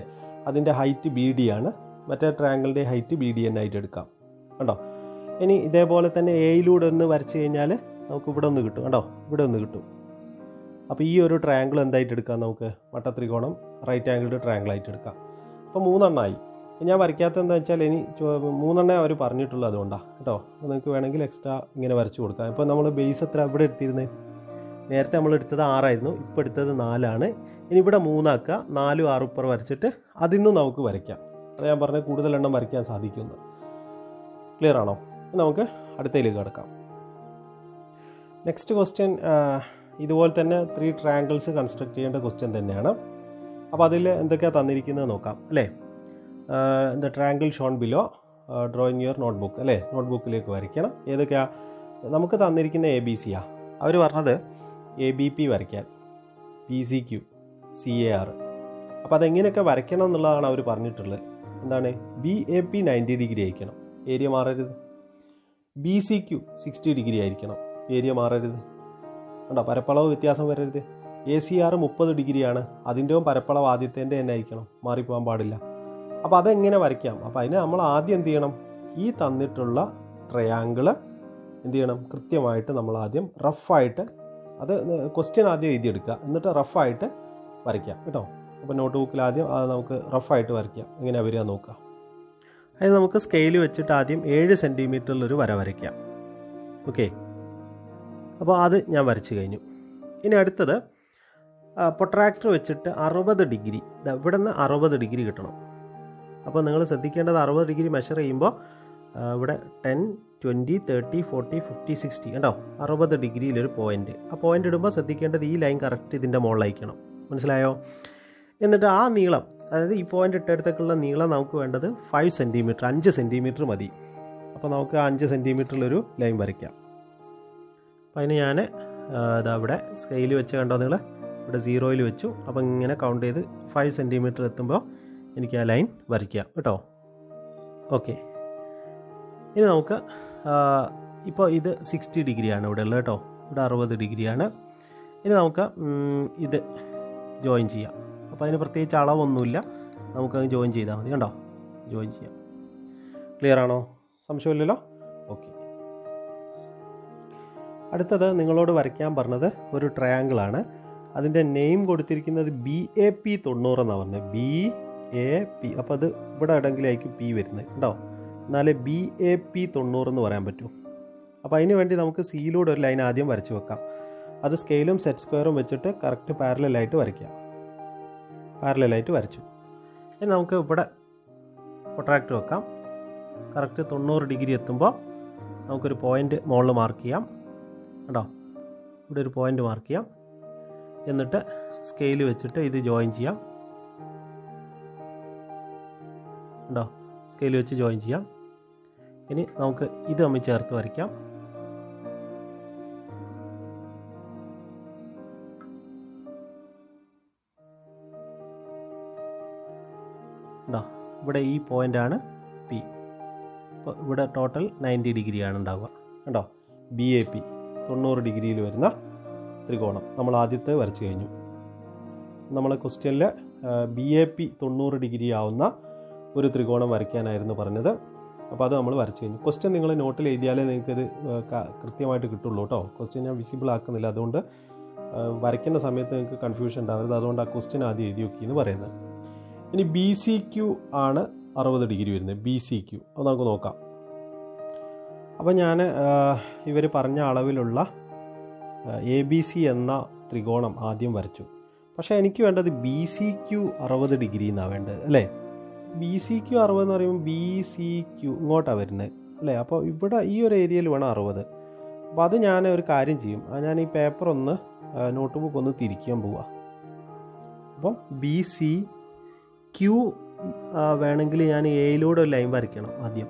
അതിൻ്റെ ഹൈറ്റ് BD ആണ്, മറ്റേ ട്രയാങ്കിളിൻ്റെ ഹൈറ്റ് BDN ആയിട്ട് എടുക്കാം കേട്ടോ. ഇനി ഇതേപോലെ തന്നെ എയിലൂടെ ഒന്ന് വരച്ച് കഴിഞ്ഞാൽ നമുക്ക് ഇവിടെ ഒന്ന് കിട്ടും കേട്ടോ, ഇവിടെ ഒന്ന് കിട്ടും. അപ്പോൾ ഈ ഒരു ട്രയാങ്കിൾ എന്തായിട്ട് എടുക്കാം? നമുക്ക് മട്ടത്രികോണം റൈറ്റ് ആംഗിൾഡ് ട്രയാങ്കിൾ ആയിട്ട് എടുക്കാം. അപ്പോൾ 3 എണ്ണമായി. ഞാൻ വരയ്ക്കാത്തത് എന്താ വെച്ചാൽ ഇനി 3 എണ്ണേ അവർ പറഞ്ഞിട്ടുള്ളത് അതുകൊണ്ടാണ് കേട്ടോ. അപ്പോൾ നിങ്ങൾക്ക് വേണമെങ്കിൽ എക്സ്ട്രാ ഇങ്ങനെ വരച്ച് കൊടുക്കാം. ഇപ്പോൾ നമ്മൾ ബേസ് എത്ര ഇവിടെ എടുത്തിരുന്നത്? നേരത്തെ നമ്മൾ എടുത്തത് 6 ആയിരുന്നു, ഇപ്പോൾ എടുത്തത് 4 ആണ്. ഇനി ഇവിടെ 3 ആക്കുക, 4 6 ഉപ്പർ വരച്ചിട്ട് അതിൽ നിന്നും നമുക്ക് വരയ്ക്കാം. അത് ഞാൻ പറഞ്ഞ കൂടുതൽ എണ്ണം വരയ്ക്കാൻ സാധിക്കുന്നു. ക്ലിയർ ആണോ? നമുക്ക് അടുത്തതിലേക്ക് കിടക്കാം. നെക്സ്റ്റ് ക്വസ്റ്റ്യൻ ഇതുപോലെ തന്നെ 3 ട്രയാങ്കിൾസ് കൺസ്ട്രക്ട് ചെയ്യേണ്ട ക്വസ്റ്റ്യൻ തന്നെയാണ്. അപ്പോൾ അതിൽ എന്തൊക്കെയാണ് തന്നിരിക്കുന്നത് നോക്കാം അല്ലേ. The triangle Sean below, drawing your notebook അല്ലേ, നോട്ട്ബുക്കിലേക്ക് വരയ്ക്കണം. ഏതൊക്കെയാണ് നമുക്ക് തന്നിരിക്കുന്ന? ABCയാണ്. അവർ പറഞ്ഞത് ABP വരയ്ക്കാൻ, PCQ, CAR. അപ്പോൾ അതെങ്ങനെയൊക്കെ വരയ്ക്കണം എന്നുള്ളതാണ് അവർ പറഞ്ഞിട്ടുള്ളത്. എന്താണ്? BAP 90 ഡിഗ്രി ആയിരിക്കണം, ഏരിയ മാറരുത്. BCQ 60 ഡിഗ്രി ആയിരിക്കണം, ഏരിയ മാറരുത് കേട്ടോ, പരപ്പളവ് വ്യത്യാസം വരരുത്. ACR 30 ഡിഗ്രിയാണ്, അതിൻ്റെയും പരപ്പളവ് ആദ്യത്തേൻ്റെ തന്നെ ആയിരിക്കണം, മാറിപ്പോകാൻ പാടില്ല. അപ്പോൾ അതെങ്ങനെ വരയ്ക്കാം? അപ്പോൾ അതിന് നമ്മൾ ആദ്യം എന്ത് ചെയ്യണം? ഈ തന്നിട്ടുള്ള ട്രയാങ്കിള് എന്ത് ചെയ്യണം? കൃത്യമായിട്ട് നമ്മൾ ആദ്യം റഫായിട്ട്, അത് ക്വസ്റ്റ്യൻ ആദ്യം എഴുതിയെടുക്കുക, എന്നിട്ട് റഫായിട്ട് വരയ്ക്കാം കേട്ടോ. അപ്പോൾ നോട്ട് ബുക്കിൽ ആദ്യം അത് നമുക്ക് റഫായിട്ട് വരയ്ക്കാം. എങ്ങനെ വരിക നോക്കുക. അതിന് നമുക്ക് സ്കെയിൽ വെച്ചിട്ട് ആദ്യം 7 സെൻറ്റിമീറ്ററിലൊരു വര വരയ്ക്കാം. ഓക്കെ, അപ്പോൾ അത് ഞാൻ വരച്ച് കഴിഞ്ഞു. ഇനി അടുത്തത് പൊട്രാക്ടർ വെച്ചിട്ട് 60 ഡിഗ്രി, ഇവിടെ നിന്ന് 60 ഡിഗ്രി കിട്ടണം. അപ്പോൾ നിങ്ങൾ ശ്രദ്ധിക്കേണ്ടത് 60 ഡിഗ്രി മെഷർ ചെയ്യുമ്പോൾ ഇവിടെ 10, 20, 30, 40, 50, 60 കേട്ടോ, 60 ഡിഗ്രിയിലൊരു പോയിൻ്റ്. ആ പോയിൻ്റ് ഇടുമ്പോൾ ശ്രദ്ധിക്കേണ്ടത് ഈ ലൈൻ കറക്റ്റ് ഇതിൻ്റെ മുകളിലായിരിക്കണം. മനസ്സിലായോ? എന്നിട്ട് ആ നീളം, അതായത് ഈ പോയിൻ്റ് ഇട്ടടുത്തേക്കുള്ള നീളം നമുക്ക് വേണ്ടത് 5 സെൻറ്റിമീറ്റർ, 5 സെൻറ്റിമീറ്റർ മതി. അപ്പോൾ നമുക്ക് 5 സെൻറ്റിമീറ്ററിലൊരു ലൈൻ വരയ്ക്കാം. അപ്പോൾ അതിന് ഞാൻ ഇതാ ഇവിടെ സ്കെയിൽ വെച്ച് കണ്ടോ നിങ്ങൾ, ഇവിടെ 0യിൽ വെച്ചു. അപ്പോൾ ഇങ്ങനെ കൗണ്ട് ചെയ്ത് 5 സെൻറ്റിമീറ്റർ എത്തുമ്പോൾ എനിക്ക് ആ ലൈൻ വരയ്ക്കാം കേട്ടോ. ഓക്കെ, ഇനി നമുക്ക് ഇപ്പോൾ ഇത് 60 ഡിഗ്രിയാണ് ഇവിടെ ഉള്ളത് കേട്ടോ, ഇവിടെ 60 ഡിഗ്രിയാണ്. ഇനി നമുക്ക് ഇത് ജോയിൻ ചെയ്യാം. അപ്പോൾ അതിന് പ്രത്യേകിച്ച് അളവൊന്നുമില്ല, നമുക്കത് ജോയിൻ ചെയ്താൽ മതി. കണ്ടോ, ജോയിൻ ചെയ്യാം. ക്ലിയർ ആണോ? സംശയമില്ലല്ലോ? ഓക്കെ. അടുത്തത് നിങ്ങളോട് വരയ്ക്കാൻ പറഞ്ഞത് ഒരു ട്രയാങ്കിളാണ്. അതിൻ്റെ നെയിം കൊടുത്തിരിക്കുന്നത് BAP 90 എന്നാണ് പറഞ്ഞത്. BAP. അപ്പോൾ അത് ഇവിടെ എവിടെയെങ്കിലായിരിക്കും P വരുന്നത് കേട്ടോ, എന്നാലേ BAP 90 എന്ന് പറയാൻ പറ്റൂ. അപ്പോൾ അതിന് വേണ്ടി നമുക്ക് സിയിലൂടെ ഒരു ലൈൻ ആദ്യം വരച്ച് വെക്കാം. അത് സ്കെയിലും സെറ്റ് സ്ക്വയറും വെച്ചിട്ട് കറക്റ്റ് പാരലായിട്ട് വരയ്ക്കാം. പാരലായിട്ട് വരച്ചു. ഇനി നമുക്ക് ഇവിടെ പ്രൊട്രാക്ടർ വെക്കാം. കറക്റ്റ് 90 ഡിഗ്രി എത്തുമ്പോൾ നമുക്കൊരു പോയിൻ്റ് മുകളിൽ മാർക്ക് ചെയ്യാം. കേട്ടോ, ഇവിടെ ഒരു പോയിൻ്റ് മാർക്ക് ചെയ്യാം. എന്നിട്ട് സ്കെയിൽ വെച്ചിട്ട് ഇത് ജോയിൻ ചെയ്യാം. ഉണ്ടോ, സ്കെയിൽ വെച്ച് ജോയിൻ ചെയ്യാം. ഇനി നമുക്ക് ഇത് തമ്മിൽ ചേർത്ത് വരയ്ക്കാം. ഉണ്ടോ, ഇവിടെ ഈ പോയിൻ്റാണ് P. അപ്പോൾ ഇവിടെ ടോട്ടൽ 90 ഡിഗ്രിയാണ് ഉണ്ടാവുക. കണ്ടോ, BAP 90 ഡിഗ്രിയിൽ വരുന്ന ത്രികോണം നമ്മൾ ആദ്യത്തെ വരച്ച് കഴിഞ്ഞു. നമ്മളെ ക്വസ്റ്റ്യനിൽ BAP 90 ഡിഗ്രി ആവുന്ന ഒരു ത്രികോണം വരയ്ക്കാനായിരുന്നു പറഞ്ഞത്. അപ്പോൾ അത് നമ്മൾ വരച്ച് കഴിഞ്ഞു. ക്വസ്റ്റ്യൻ നിങ്ങൾ നോട്ടിൽ എഴുതിയാലേ നിങ്ങൾക്കിത് കൃത്യമായിട്ട് കിട്ടുള്ളൂ കേട്ടോ. ക്വസ്റ്റ്യൻ ഞാൻ വിസിബിൾ ആക്കുന്നില്ല, അതുകൊണ്ട് വരയ്ക്കുന്ന സമയത്ത് നിങ്ങൾക്ക് കൺഫ്യൂഷൻ ഉണ്ടാവരുത്. അതുകൊണ്ട് ആ ക്വസ്റ്റ്യൻ ആദ്യം എഴുതി നോക്കി എന്ന് പറയുന്നത്. ഇനി BCQ ആണ് 60 ഡിഗ്രി വരുന്നത്. BCQ അത് നമുക്ക് നോക്കാം. അപ്പോൾ ഞാൻ ഇവർ പറഞ്ഞ അളവിലുള്ള ABC എന്ന ത്രികോണം ആദ്യം വരച്ചു. പക്ഷേ എനിക്ക് വേണ്ടത് BCQ 60 ഡിഗ്രി എന്നാണ് വേണ്ടത് അല്ലേ. BCQ 60 എന്ന് പറയുമ്പോൾ BCQ ഇങ്ങോട്ടാണ് വരുന്നത് അല്ലേ. അപ്പോൾ ഇവിടെ ഈ ഒരു ഏരിയയിൽ വേണം 60. അപ്പോൾ അത് ഞാൻ ഒരു കാര്യം ചെയ്യും, ഞാൻ ഈ പേപ്പർ ഒന്ന് നോട്ട് ബുക്ക് ഒന്ന് തിരിക്കാൻ പോവുക. അപ്പം BCQ വേണമെങ്കിൽ ഞാൻ Aയിലൂടെ ഒരു ലൈൻ വരയ്ക്കണം ആദ്യം.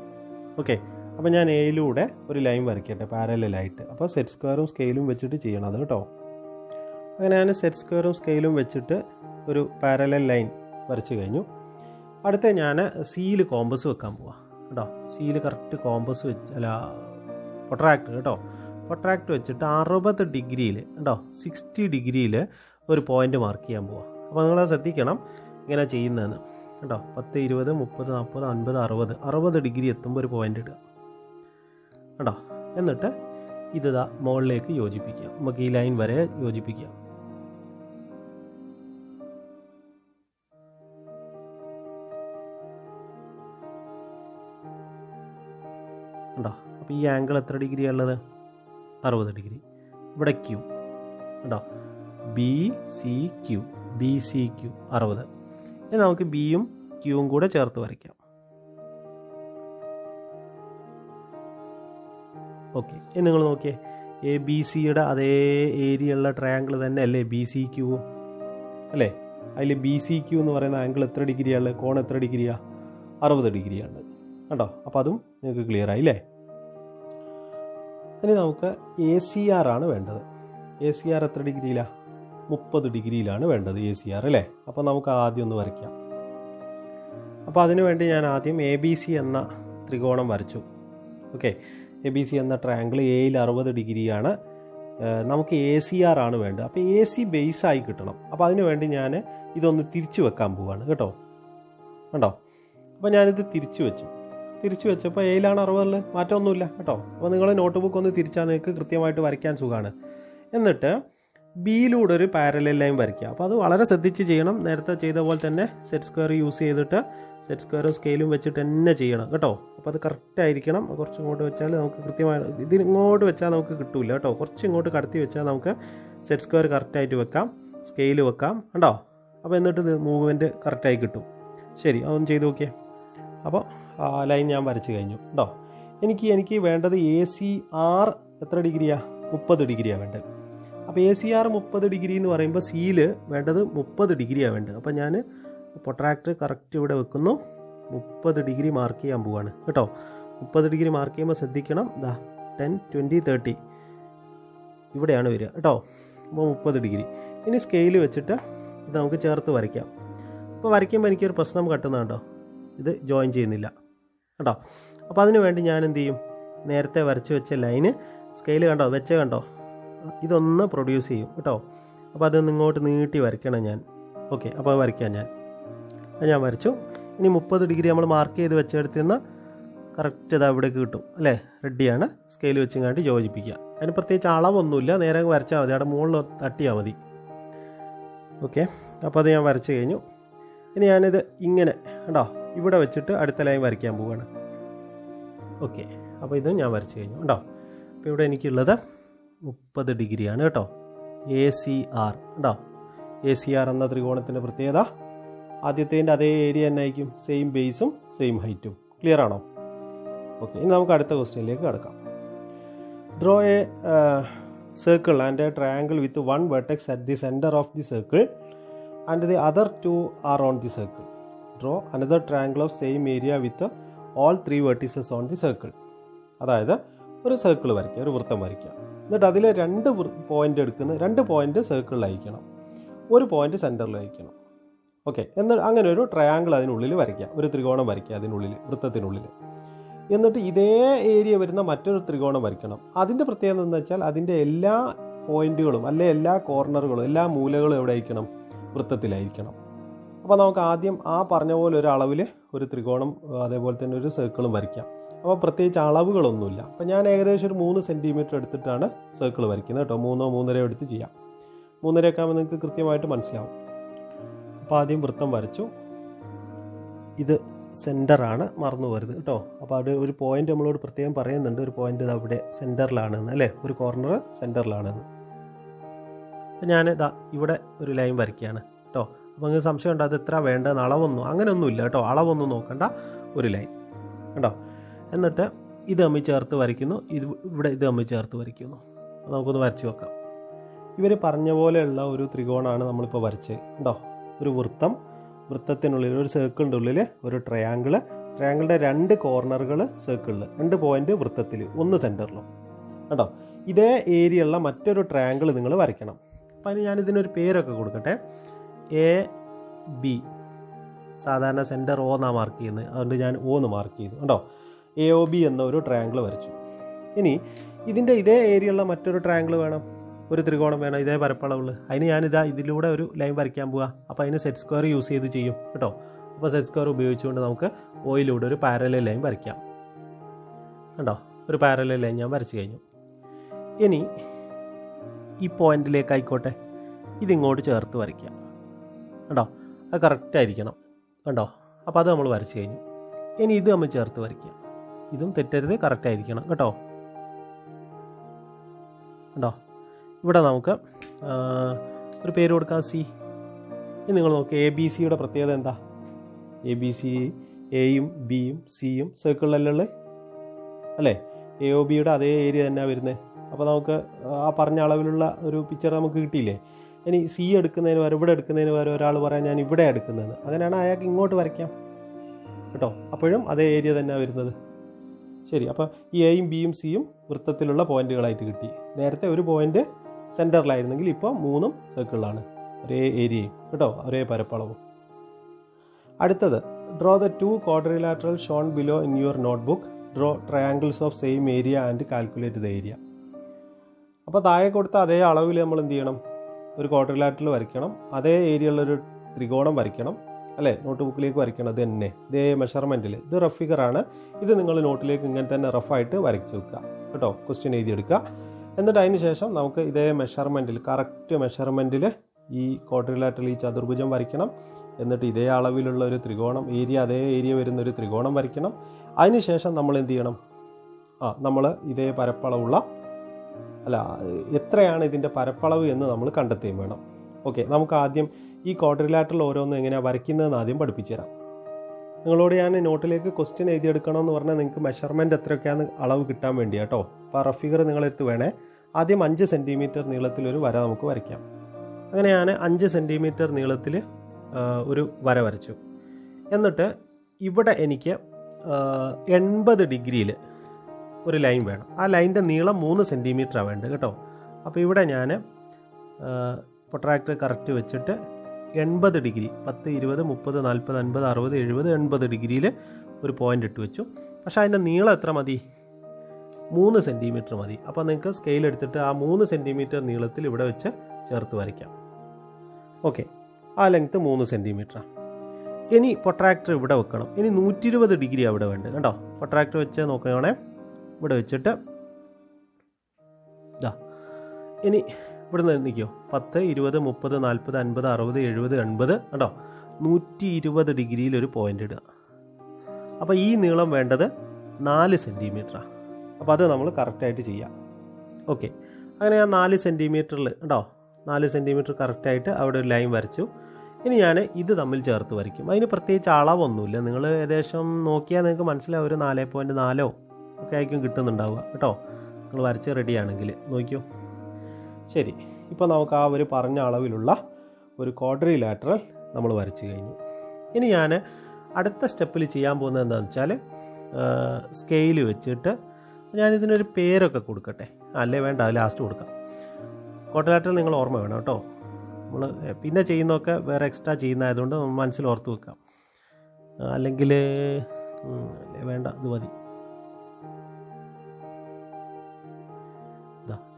ഓക്കെ, അപ്പോൾ ഞാൻ Aയിലൂടെ ഒരു ലൈൻ വരയ്ക്കട്ടെ പാരലായിട്ട്. അപ്പോൾ സെറ്റ് സ്ക്വയറും സ്കെയിലും വെച്ചിട്ട് ചെയ്യണം അത് കേട്ടോ. അങ്ങനെ ഞാൻ സെറ്റ് സ്ക്വയറും സ്കെയിലും വെച്ചിട്ട് ഒരു പാരലൽ ലൈൻ വരച്ച് കഴിഞ്ഞു. അടുത്ത ഞാൻ സിയിൽ കോമ്പസ് വെക്കാൻ പോവാം കേട്ടോ. സിയിൽ കറക്റ്റ് കോമ്പസ് വെച്ച് പ്രൊട്രാക്ടർ കേട്ടോ, പ്രൊട്രാക്ടർ വെച്ചിട്ട് 60 ഡിഗ്രിയിൽ കേട്ടോ 60 ഡിഗ്രിയിൽ ഒരു പോയിൻ്റ് മാർക്ക് ചെയ്യാൻ പോവാം. അപ്പോൾ നിങ്ങളത് ശ്രദ്ധിക്കണം ഇങ്ങനെ ചെയ്യുന്നതെന്ന് കേട്ടോ. 10, 20, 30, 40, 50, 60 ഡിഗ്രി എത്തുമ്പോൾ ഒരു പോയിൻ്റ് ഇടുക കേട്ടോ. എന്നിട്ട് ഇത് മുകളിലേക്ക് യോജിപ്പിക്കുക. നമുക്ക് ഈ ലൈൻ വരെ യോജിപ്പിക്കാം. കേട്ടോ, അപ്പോൾ ഈ ആംഗിൾ എത്ര ഡിഗ്രിയാണ് ഉള്ളത്? 60 ഡിഗ്രി. ഇവിടെ Q കേട്ടോ, BCQ 60. ഇനി നമുക്ക് ബിയും ക്യൂവും കൂടെ ചേർത്ത് വരയ്ക്കാം. ഓക്കെ, ഇനി നിങ്ങൾ നോക്കിയേ, ABC-യുടെ അതേ ഏരിയയുള്ള ട്രയാങ്കിൾ തന്നെ അല്ലേ BCQ അല്ലേ. അതിൽ BCQ എന്ന് പറയുന്ന ആംഗിൾ എത്ര ഡിഗ്രിയാണ്? കോൺ എത്ര ഡിഗ്രിയാണ്? 60 ഡിഗ്രിയാണ് കേട്ടോ. അപ്പോൾ അതും നിങ്ങൾക്ക് ക്ലിയർ ആയില്ലേ. ഇനി നമുക്ക് ACR ആണ് വേണ്ടത്. ACR എത്ര ഡിഗ്രിയിലാണ്? 30 ഡിഗ്രിയിലാണ് വേണ്ടത് ACR അല്ലേ. അപ്പോൾ നമുക്ക് ആദ്യം ഒന്ന് വരയ്ക്കാം. അപ്പോൾ അതിനു വേണ്ടി ഞാൻ ആദ്യം ABC എന്ന ത്രികോണം വരച്ചു. ഓക്കെ, ABC എന്ന ട്രയാങ്കിൾ Aയിൽ 60 ഡിഗ്രിയാണ്. നമുക്ക് ACR ആണ് വേണ്ടത്. അപ്പോൾ AC ബേസായി കിട്ടണം. അപ്പോൾ അതിനു വേണ്ടി ഞാൻ ഇതൊന്ന് തിരിച്ചു വെക്കാൻ പോവുകയാണ് കേട്ടോ. കണ്ടോ, അപ്പോൾ ഞാനിത് തിരിച്ചു വെച്ചപ്പോൾ Aയിലാണ് 60, മാറ്റമൊന്നുമില്ല കേട്ടോ. അപ്പോൾ നിങ്ങൾ നോട്ട് ബുക്ക് ഒന്ന് തിരിച്ചാൽ നിങ്ങൾക്ക് കൃത്യമായിട്ട് വരയ്ക്കാൻ സുഖമാണ്. എന്നിട്ട് ബിയിലൂടെ ഒരു പാരലൽ ലൈൻ വരയ്ക്കുക. അപ്പോൾ അത് വളരെ ശ്രദ്ധിച്ച് ചെയ്യണം. നേരത്തെ ചെയ്ത പോലെ തന്നെ സെറ്റ് സ്ക്വയർ യൂസ് ചെയ്തിട്ട് സെറ്റ് സ്ക്വയറും സ്കെയിലും വെച്ചിട്ട് തന്നെ ചെയ്യണം കേട്ടോ. അപ്പോൾ അത് കറക്റ്റ് ആയിരിക്കണം. കുറച്ച് ഇങ്ങോട്ട് വെച്ചാൽ നമുക്ക് കൃത്യമായി, ഇതിങ്ങോട്ട് വെച്ചാൽ നമുക്ക് കിട്ടില്ല കേട്ടോ. കുറച്ച് ഇങ്ങോട്ട് കടത്തി വെച്ചാൽ നമുക്ക് സെറ്റ് സ്ക്വയർ കറക്റ്റായിട്ട് വെക്കാം, സ്കെയിൽ വെക്കാം കേട്ടോ. അപ്പോൾ എന്നിട്ട് ഇത് മൂവ്മെൻറ്റ് കറക്റ്റായി കിട്ടും. ശരി, അതൊന്ന് ചെയ്ത് നോക്കിയേ. അപ്പോൾ ലൈൻ ഞാൻ വരച്ച് കഴിഞ്ഞു കേട്ടോ. എനിക്ക് വേണ്ടത് ACR എത്ര ഡിഗ്രിയാണ്? 30 ഡിഗ്രിയാണ് വേണ്ടത്. അപ്പോൾ ACR 30 ഡിഗ്രി എന്ന് പറയുമ്പോൾ സിയിൽ വേണ്ടത് 30 ഡിഗ്രിയാണ് വേണ്ടത്. അപ്പോൾ ഞാൻ പ്രൊട്രാക്ടർ കറക്റ്റ് ഇവിടെ വെക്കുന്നു. 30 ഡിഗ്രി മാർക്ക് ചെയ്യാൻ പോവാണ് കേട്ടോ. 30 ഡിഗ്രി മാർക്ക് ചെയ്യുമ്പോൾ ശ്രദ്ധിക്കണം, 10, 20, 30 ഇവിടെയാണ് വരിക കേട്ടോ. അപ്പോൾ 30 ഡിഗ്രി. ഇനി സ്കെയിൽ വെച്ചിട്ട് ഇത് നമുക്ക് ചേർത്ത് വരയ്ക്കാം. അപ്പോൾ വരയ്ക്കുമ്പോൾ എനിക്കൊരു പ്രശ്നം കട്ടുന്നുണ്ടോ, ഇത് ജോയിൻ ചെയ്യുന്നില്ല കേട്ടോ. അപ്പോൾ അതിന് വേണ്ടി ഞാൻ എന്ത് ചെയ്യും, നേരത്തെ വരച്ച് വെച്ച ലൈന് സ്കെയിൽ കണ്ടോ, കണ്ടോ, ഇതൊന്ന് പ്രൊഡ്യൂസ് ചെയ്യും കേട്ടോ. അപ്പോൾ അതൊന്ന് ഇങ്ങോട്ട് നീട്ടി വരയ്ക്കണം ഞാൻ. ഓക്കെ, അപ്പോൾ അത് വരയ്ക്കാം അത് ഞാൻ വരച്ചു. ഇനി 30 ഡിഗ്രി നമ്മൾ മാർക്ക് ചെയ്ത് വെച്ചെടുത്തുന്ന കറക്റ്റ് ഇത് അവിടേക്ക് കിട്ടും അല്ലേ, റെഡിയാണ്. സ്കെയിൽ വെച്ചിങ്ങാണ്ട് യോജിപ്പിക്കുക. അതിന് പ്രത്യേകിച്ച് അളവൊന്നുമില്ല, നേരെ വരച്ചാൽ മതി, അവിടെ മുകളിൽ തട്ടിയാൽ മതി. ഓക്കെ, അപ്പോൾ അത് ഞാൻ വരച്ച് കഴിഞ്ഞു. ഇനി ഞാനിത് ഇങ്ങനെ കണ്ടോ ഇവിടെ വെച്ചിട്ട് അടുത്ത ലൈൻ വരയ്ക്കാൻ പോവുകയാണ്. ഓക്കെ, അപ്പോൾ ഇത് ഞാൻ വരച്ച് കഴിഞ്ഞു കണ്ടോ. അപ്പോൾ ഇവിടെ എനിക്കുള്ളത് 30 ഡിഗ്രിയാണ് കേട്ടോ. ACR ഉണ്ടോ, ACR എന്ന ത്രികോണത്തിൻ്റെ പ്രത്യേകത ആദ്യത്തേൻ്റെ അതേ ഏരിയ തന്നെ ആയിരിക്കും, സെയിം ബേസും സെയിം ഹൈറ്റും. ക്ലിയർ ആണോ? ഓക്കെ, ഇനി നമുക്ക് അടുത്ത ക്വസ്റ്റ്യനിലേക്ക് കിടക്കാം. Draw A circle and A triangle with 1 vertex at the centre of the circle and the other 2 R on the circle. Draw another triangle of same area with all 3 vertices on the circle. അതായത് ഒരു circle വരയ്ക്കുക, ഒരു വൃത്തം വരയ്ക്കുക. എന്നിട്ട് അതിൽ 2 point എടുക്കുന്ന 2 point സർക്കിളിലായിരിക്കണം, 1 point സെൻറ്ററിലായിരിക്കണം. Okay, എന്നാൽ അങ്ങനെ ഒരു ട്രയാങ്കിൾ അതിനുള്ളിൽ വരയ്ക്കുക, ഒരു ത്രികോണം വരയ്ക്കുക അതിനുള്ളിൽ, വൃത്തത്തിനുള്ളിൽ. എന്നിട്ട് ഇതേ ഏരിയ വരുന്ന മറ്റൊരു ത്രികോണം വരയ്ക്കണം. അതിൻ്റെ പ്രത്യേകത എന്ന് വെച്ചാൽ അതിൻ്റെ എല്ലാ പോയിന്റുകളും അല്ലെ എല്ലാ കോർണറുകളും എല്ലാ മൂലകളും എവിടെ ആയിരിക്കണം, വൃത്തത്തിലായിരിക്കണം. അപ്പോൾ നമുക്ക് ആദ്യം ആ പറഞ്ഞ പോലെ ഒരു അളവിൽ ഒരു ത്രികോണം അതേപോലെ തന്നെ ഒരു സർക്കിളും വരയ്ക്കാം. അപ്പോൾ പ്രത്യേകിച്ച് അളവുകളൊന്നുമില്ല. അപ്പോൾ ഞാൻ ഏകദേശം ഒരു 3 സെൻറ്റിമീറ്റർ എടുത്തിട്ടാണ് സർക്കിൾ വരയ്ക്കുന്നത് കേട്ടോ. 3-3.5 എടുത്ത് ചെയ്യാം. 3.5 ഒക്കെ ആകുമ്പോൾ നിങ്ങൾക്ക് കൃത്യമായിട്ട് മനസ്സിലാവും. അപ്പോൾ ആദ്യം വൃത്തം വരച്ചു. ഇത് സെൻറ്ററാണ്, മറന്നു പോരുത് കേട്ടോ. അപ്പോൾ അവിടെ ഒരു പോയിൻ്റ് നമ്മളോട് പ്രത്യേകം പറയുന്നുണ്ട്, ഒരു പോയിൻ്റ് ഇത് അവിടെ സെൻറ്ററിലാണെന്ന് അല്ലേ, ഒരു കോർണർ സെൻറ്ററിലാണെന്ന്. അപ്പോൾ ഞാൻ ഇതാ ഇവിടെ ഒരു ലൈൻ വരയ്ക്കുകയാണ് കേട്ടോ. അപ്പോൾ നിങ്ങൾക്ക് സംശയം ഉണ്ടോ അത് എത്ര വേണ്ടതെന്ന്, അളവൊന്നും അങ്ങനെയൊന്നുമില്ല കേട്ടോ, അളവൊന്നും നോക്കണ്ട, ഒരു ലൈൻ കേട്ടോ. എന്നിട്ട് ഇത് തമ്മിൽ ചേർത്ത് വരയ്ക്കുന്നു, ഇവിടെ ഇത് തമ്മിൽ ചേർത്ത് വരയ്ക്കുന്നു. നമുക്കൊന്ന് വരച്ച് നോക്കാം. ഇവർ പറഞ്ഞ പോലെയുള്ള ഒരു ത്രികോണമാണ് നമ്മളിപ്പോൾ വരച്ചത് കേട്ടോ. ഒരു വൃത്തത്തിനുള്ളിൽ ഒരു സർക്കിളിൻ്റെ ഉള്ളിൽ ഒരു ട്രയാങ്കിളിൻ്റെ 2 കോർണറുകൾ സർക്കിളിൽ, 2 പോയിൻ്റ് വൃത്തത്തിൽ, 1 സെൻറ്ററിലും കേട്ടോ. ഇതേ ഏരിയ ഉള്ള മറ്റൊരു ട്രയാങ്കിൾ നിങ്ങൾ വരയ്ക്കണം. അപ്പോൾ അതിന് ഞാനിതിനൊരു പേരൊക്കെ കൊടുക്കട്ടെ. AB, സാധാരണ സെൻറ്റർ O എന്നാണ് മാർക്ക് ചെയ്യുന്നത്, അതുകൊണ്ട് ഞാൻ O എന്ന് മാർക്ക് ചെയ്തു കേട്ടോ. AOB എന്ന ഒരു ട്രയാങ്കിൾ വരച്ചു. ഇനി ഇതിൻ്റെ ഇതേ ഏരിയ ഉള്ള മറ്റൊരു ട്രയാങ്കിൾ വേണം, ഒരു ത്രികോണം വേണം, ഇതേ പരപ്പളവുള്ള. അതിന് ഞാനിതാ ഇതിലൂടെ ഒരു ലൈൻ വരയ്ക്കാൻ പോവുക. അപ്പോൾ അതിന് സെറ്റ് സ്ക്വയർ യൂസ് ചെയ്ത് ചെയ്യും കേട്ടോ. അപ്പോൾ സെറ്റ് സ്ക്വയർ ഉപയോഗിച്ചുകൊണ്ട് നമുക്ക് ഓയിലൂടെ ഒരു പാരലൽ ലൈൻ വരയ്ക്കാം കേട്ടോ. ഒരു പാരലൽ ലൈൻ ഞാൻ വരച്ച് കഴിഞ്ഞു. ഇനി ഈ പോയിന്റിലേക്ക് ആയിക്കോട്ടെ, ഇതിങ്ങോട്ട് ചേർത്ത് വരയ്ക്കാം കേട്ടോ. അത് കറക്റ്റായിരിക്കണം കണ്ടോ. അപ്പോൾ അത് നമ്മൾ വരച്ച് കഴിഞ്ഞു. ഇനി ഇത് നമ്മൾ ചേർത്ത് വരയ്ക്കുക, ഇതും തെറ്റരുത്, കറക്റ്റായിരിക്കണം കേട്ടോ. കേട്ടോ, ഇവിടെ നമുക്ക് ഒരു പേര് കൊടുക്കാം, C. ഇനി നിങ്ങൾ നോക്കുക, ABCയുടെ പ്രത്യേകത എന്താ? ABC എയും ബിയും സിയും സർക്കിളിലല്ലേ അല്ലേ? AOBയുടെ അതേ ഏരിയ തന്നെയാണ് വരുന്നത്. അപ്പോൾ നമുക്ക് ആ പറഞ്ഞ അളവിലുള്ള ഒരു പിക്ചർ നമുക്ക് കിട്ടിയില്ലേ? ഇനി C എടുക്കുന്നതിന് പകരം ഇവിടെ എടുക്കുന്നതിന് പകരം ഒരാൾ പറയാൻ ഞാൻ ഇവിടെ എടുക്കുന്നതെന്ന്, അങ്ങനെയാണ് അയാൾക്ക് ഇങ്ങോട്ട് വരയ്ക്കാം കേട്ടോ. അപ്പോഴും അതേ ഏരിയ തന്നെയാണ് വരുന്നത്. ശരി, അപ്പോൾ ഈ എയും ബിയും സിയും വൃത്തത്തിലുള്ള പോയിന്റുകളായിട്ട് കിട്ടി. നേരത്തെ ഒരു പോയിന്റ് സെൻറ്ററിലായിരുന്നെങ്കിൽ ഇപ്പോൾ 3 സർക്കിളിലാണ്, ഒരേ ഏരിയയും കേട്ടോ, ഒരേ പരപ്പളവും. അടുത്തത്, draw the 2 quadrilateral Sean below in your notebook. Draw triangles of same area and calculate the area. അപ്പോൾ താഴെ കൊടുത്ത അതേ അളവിൽ നമ്മൾ എന്ത് ചെയ്യണം? ഒരു ക്വാഡ്രിലാറ്ററൽ വരയ്ക്കണം, അതേ ഏരിയ ഉള്ളൊരു ത്രികോണം വരയ്ക്കണം അല്ലേ? നോട്ട് ബുക്കിലേക്ക് വരയ്ക്കണം. ഇത് തന്നെ ഇതേ മെഷർമെൻറ്റിൽ. ഇത് റഫ് ഫിഗറാണ്. ഇത് നിങ്ങൾ നോട്ടിലേക്ക് ഇങ്ങനെ തന്നെ റഫായിട്ട് വരച്ച് വെക്കുക കേട്ടോ. ക്വസ്റ്റ്യൻ എഴുതിയെടുക്കുക. എന്നിട്ട് അതിന് ശേഷം നമുക്ക് ഇതേ മെഷർമെൻറ്റിൽ, കറക്റ്റ് മെഷർമെൻറ്റിൽ ഈ ക്വാഡ്രിലാറ്ററൽ, ഈ ചതുർഭുജം വരയ്ക്കണം. എന്നിട്ട് ഇതേ അളവിലുള്ള ഒരു ത്രികോണം, ഏരിയ അതേ ഏരിയ വരുന്ന ഒരു ത്രികോണം വരയ്ക്കണം. അതിന് ശേഷം നമ്മൾ എന്ത് ചെയ്യണം? നമ്മൾ ഇതേ പരപ്പളവുള്ള, അല്ല, എത്രയാണ് ഇതിൻ്റെ പരപ്പളവ് എന്ന് നമ്മൾ കണ്ടെത്തുകയും വേണം. ഓക്കെ, നമുക്ക് ആദ്യം ഈ ക്വാഡ്രിലാറ്ററൽ ഓരോന്നും എങ്ങനെയാണ് വരയ്ക്കുന്നതെന്ന് ആദ്യം പഠിപ്പിച്ചു തരാം. നിങ്ങളോട് ഞാൻ നോട്ടിലേക്ക് ക്വസ്റ്റ്യൻ എഴുതിയെടുക്കണമെന്ന് പറഞ്ഞാൽ നിങ്ങൾക്ക് മെഷർമെൻറ്റ് എത്രയൊക്കെയാണ് അളവ് കിട്ടാൻ വേണ്ടി കേട്ടോ. അപ്പോൾ റഫ് ഫിഗർ നിങ്ങളെടുത്ത് വേണേ. ആദ്യം 5 സെൻറ്റിമീറ്റർ നീളത്തിലൊരു വര നമുക്ക് വരയ്ക്കാം. അങ്ങനെ ഞാൻ 5 സെൻറ്റിമീറ്റർ നീളത്തിൽ ഒരു വര വരച്ചു. എന്നിട്ട് ഇവിടെ എനിക്ക് 80 ഡിഗ്രിയിൽ ഒരു ലൈൻ വേണം. ആ ലൈനിൻ്റെ നീളം 3 സെൻറ്റിമീറ്ററാണ് വേണ്ടത് കേട്ടോ. അപ്പോൾ ഇവിടെ ഞാൻ പ്രൊട്രാക്ടർ കറക്റ്റ് വെച്ചിട്ട് 80 ഡിഗ്രി, 10, 20, 30, 40, 50, 60, 70, 80 ഡിഗ്രിയിൽ ഒരു പോയിൻ്റ് ഇട്ട് വെച്ചു. പക്ഷേ അതിൻ്റെ നീളം എത്ര മതി? 3 സെൻറ്റിമീറ്റർ മതി. അപ്പോൾ നിങ്ങൾക്ക് സ്കെയിൽ എടുത്തിട്ട് ആ 3 സെൻറ്റിമീറ്റർ നീളത്തിൽ ഇവിടെ വെച്ച് ചേർത്ത് വരയ്ക്കാം. ഓക്കെ, ആ ലെങ്ത്ത് 3 സെൻറ്റിമീറ്ററാണ്. ഇനി പൊട്രാക്ടർ ഇവിടെ വെക്കണം. ഇനി 120 ഡിഗ്രി അവിടെ വേണ്ടത് കണ്ടോ. പൊട്രാക്ടർ വെച്ച് നോക്കുകയാണെ ഇവിടെ വെച്ചിട്ട് ഇതാ, ഇനി ഇവിടെ നിന്ന് നിൽക്കുമോ 10, 20, 30, 40, 50, 60, 70, 80 കണ്ടോ. 120 ഡിഗ്രിയിൽ ഒരു പോയിൻ്റ് ഇടുക. അപ്പോൾ ഈ നീളം വേണ്ടത് 4 സെൻറ്റിമീറ്ററാണ്. അപ്പോൾ അത് നമ്മൾ കറക്റ്റായിട്ട് ചെയ്യാം. ഓക്കെ, അങ്ങനെ ഞാൻ 4 സെൻറ്റിമീറ്ററിൽ കണ്ടോ 4 സെൻറ്റിമീറ്റർ കറക്റ്റായിട്ട് അവിടെ ഒരു ലൈൻ വരച്ചു. ഇനി ഞാൻ ഇത് തമ്മിൽ ചേർത്ത് വരയ്ക്കും. അതിന് പ്രത്യേകിച്ച് അളവൊന്നുമില്ല. നിങ്ങൾ ഏകദേശം നോക്കിയാൽ നിങ്ങൾക്ക് മനസ്സിലാവും ഒരു 4.4 ഒക്കെ ആയിരിക്കും കിട്ടുന്നുണ്ടാവുക കേട്ടോ. നിങ്ങൾ വരച്ച് റെഡിയാണെങ്കിൽ നോക്കിയോ. ശരി, ഇപ്പോൾ നമുക്ക് ആ ഒരു പറഞ്ഞ അളവിലുള്ള ഒരു ക്വാഡ്രിലാറ്ററൽ നമ്മൾ വരച്ച് കഴിഞ്ഞു. ഇനി ഞാൻ അടുത്ത സ്റ്റെപ്പിൽ ചെയ്യാൻ പോകുന്നത് എന്താണെന്ന് വെച്ചാൽ സ്കെയിൽ വെച്ചിട്ട് ഞാനിതിനൊരു പേരൊക്കെ കൊടുക്കട്ടെ. അല്ലേ വേണ്ട, ലാസ്റ്റ് കൊടുക്കാം. ക്വാഡ്രിലാറ്ററൽ നിങ്ങൾ ഓർമ്മ വേണം കേട്ടോ. നമ്മൾ പിന്നെ ചെയ്യുന്നതൊക്കെ വേറെ എക്സ്ട്രാ ചെയ്യുന്നതായതുകൊണ്ട് മനസ്സിൽ ഓർത്ത് വെക്കാം. അല്ലെങ്കിൽ അല്ലേ വേണ്ട, ഇത് മതി.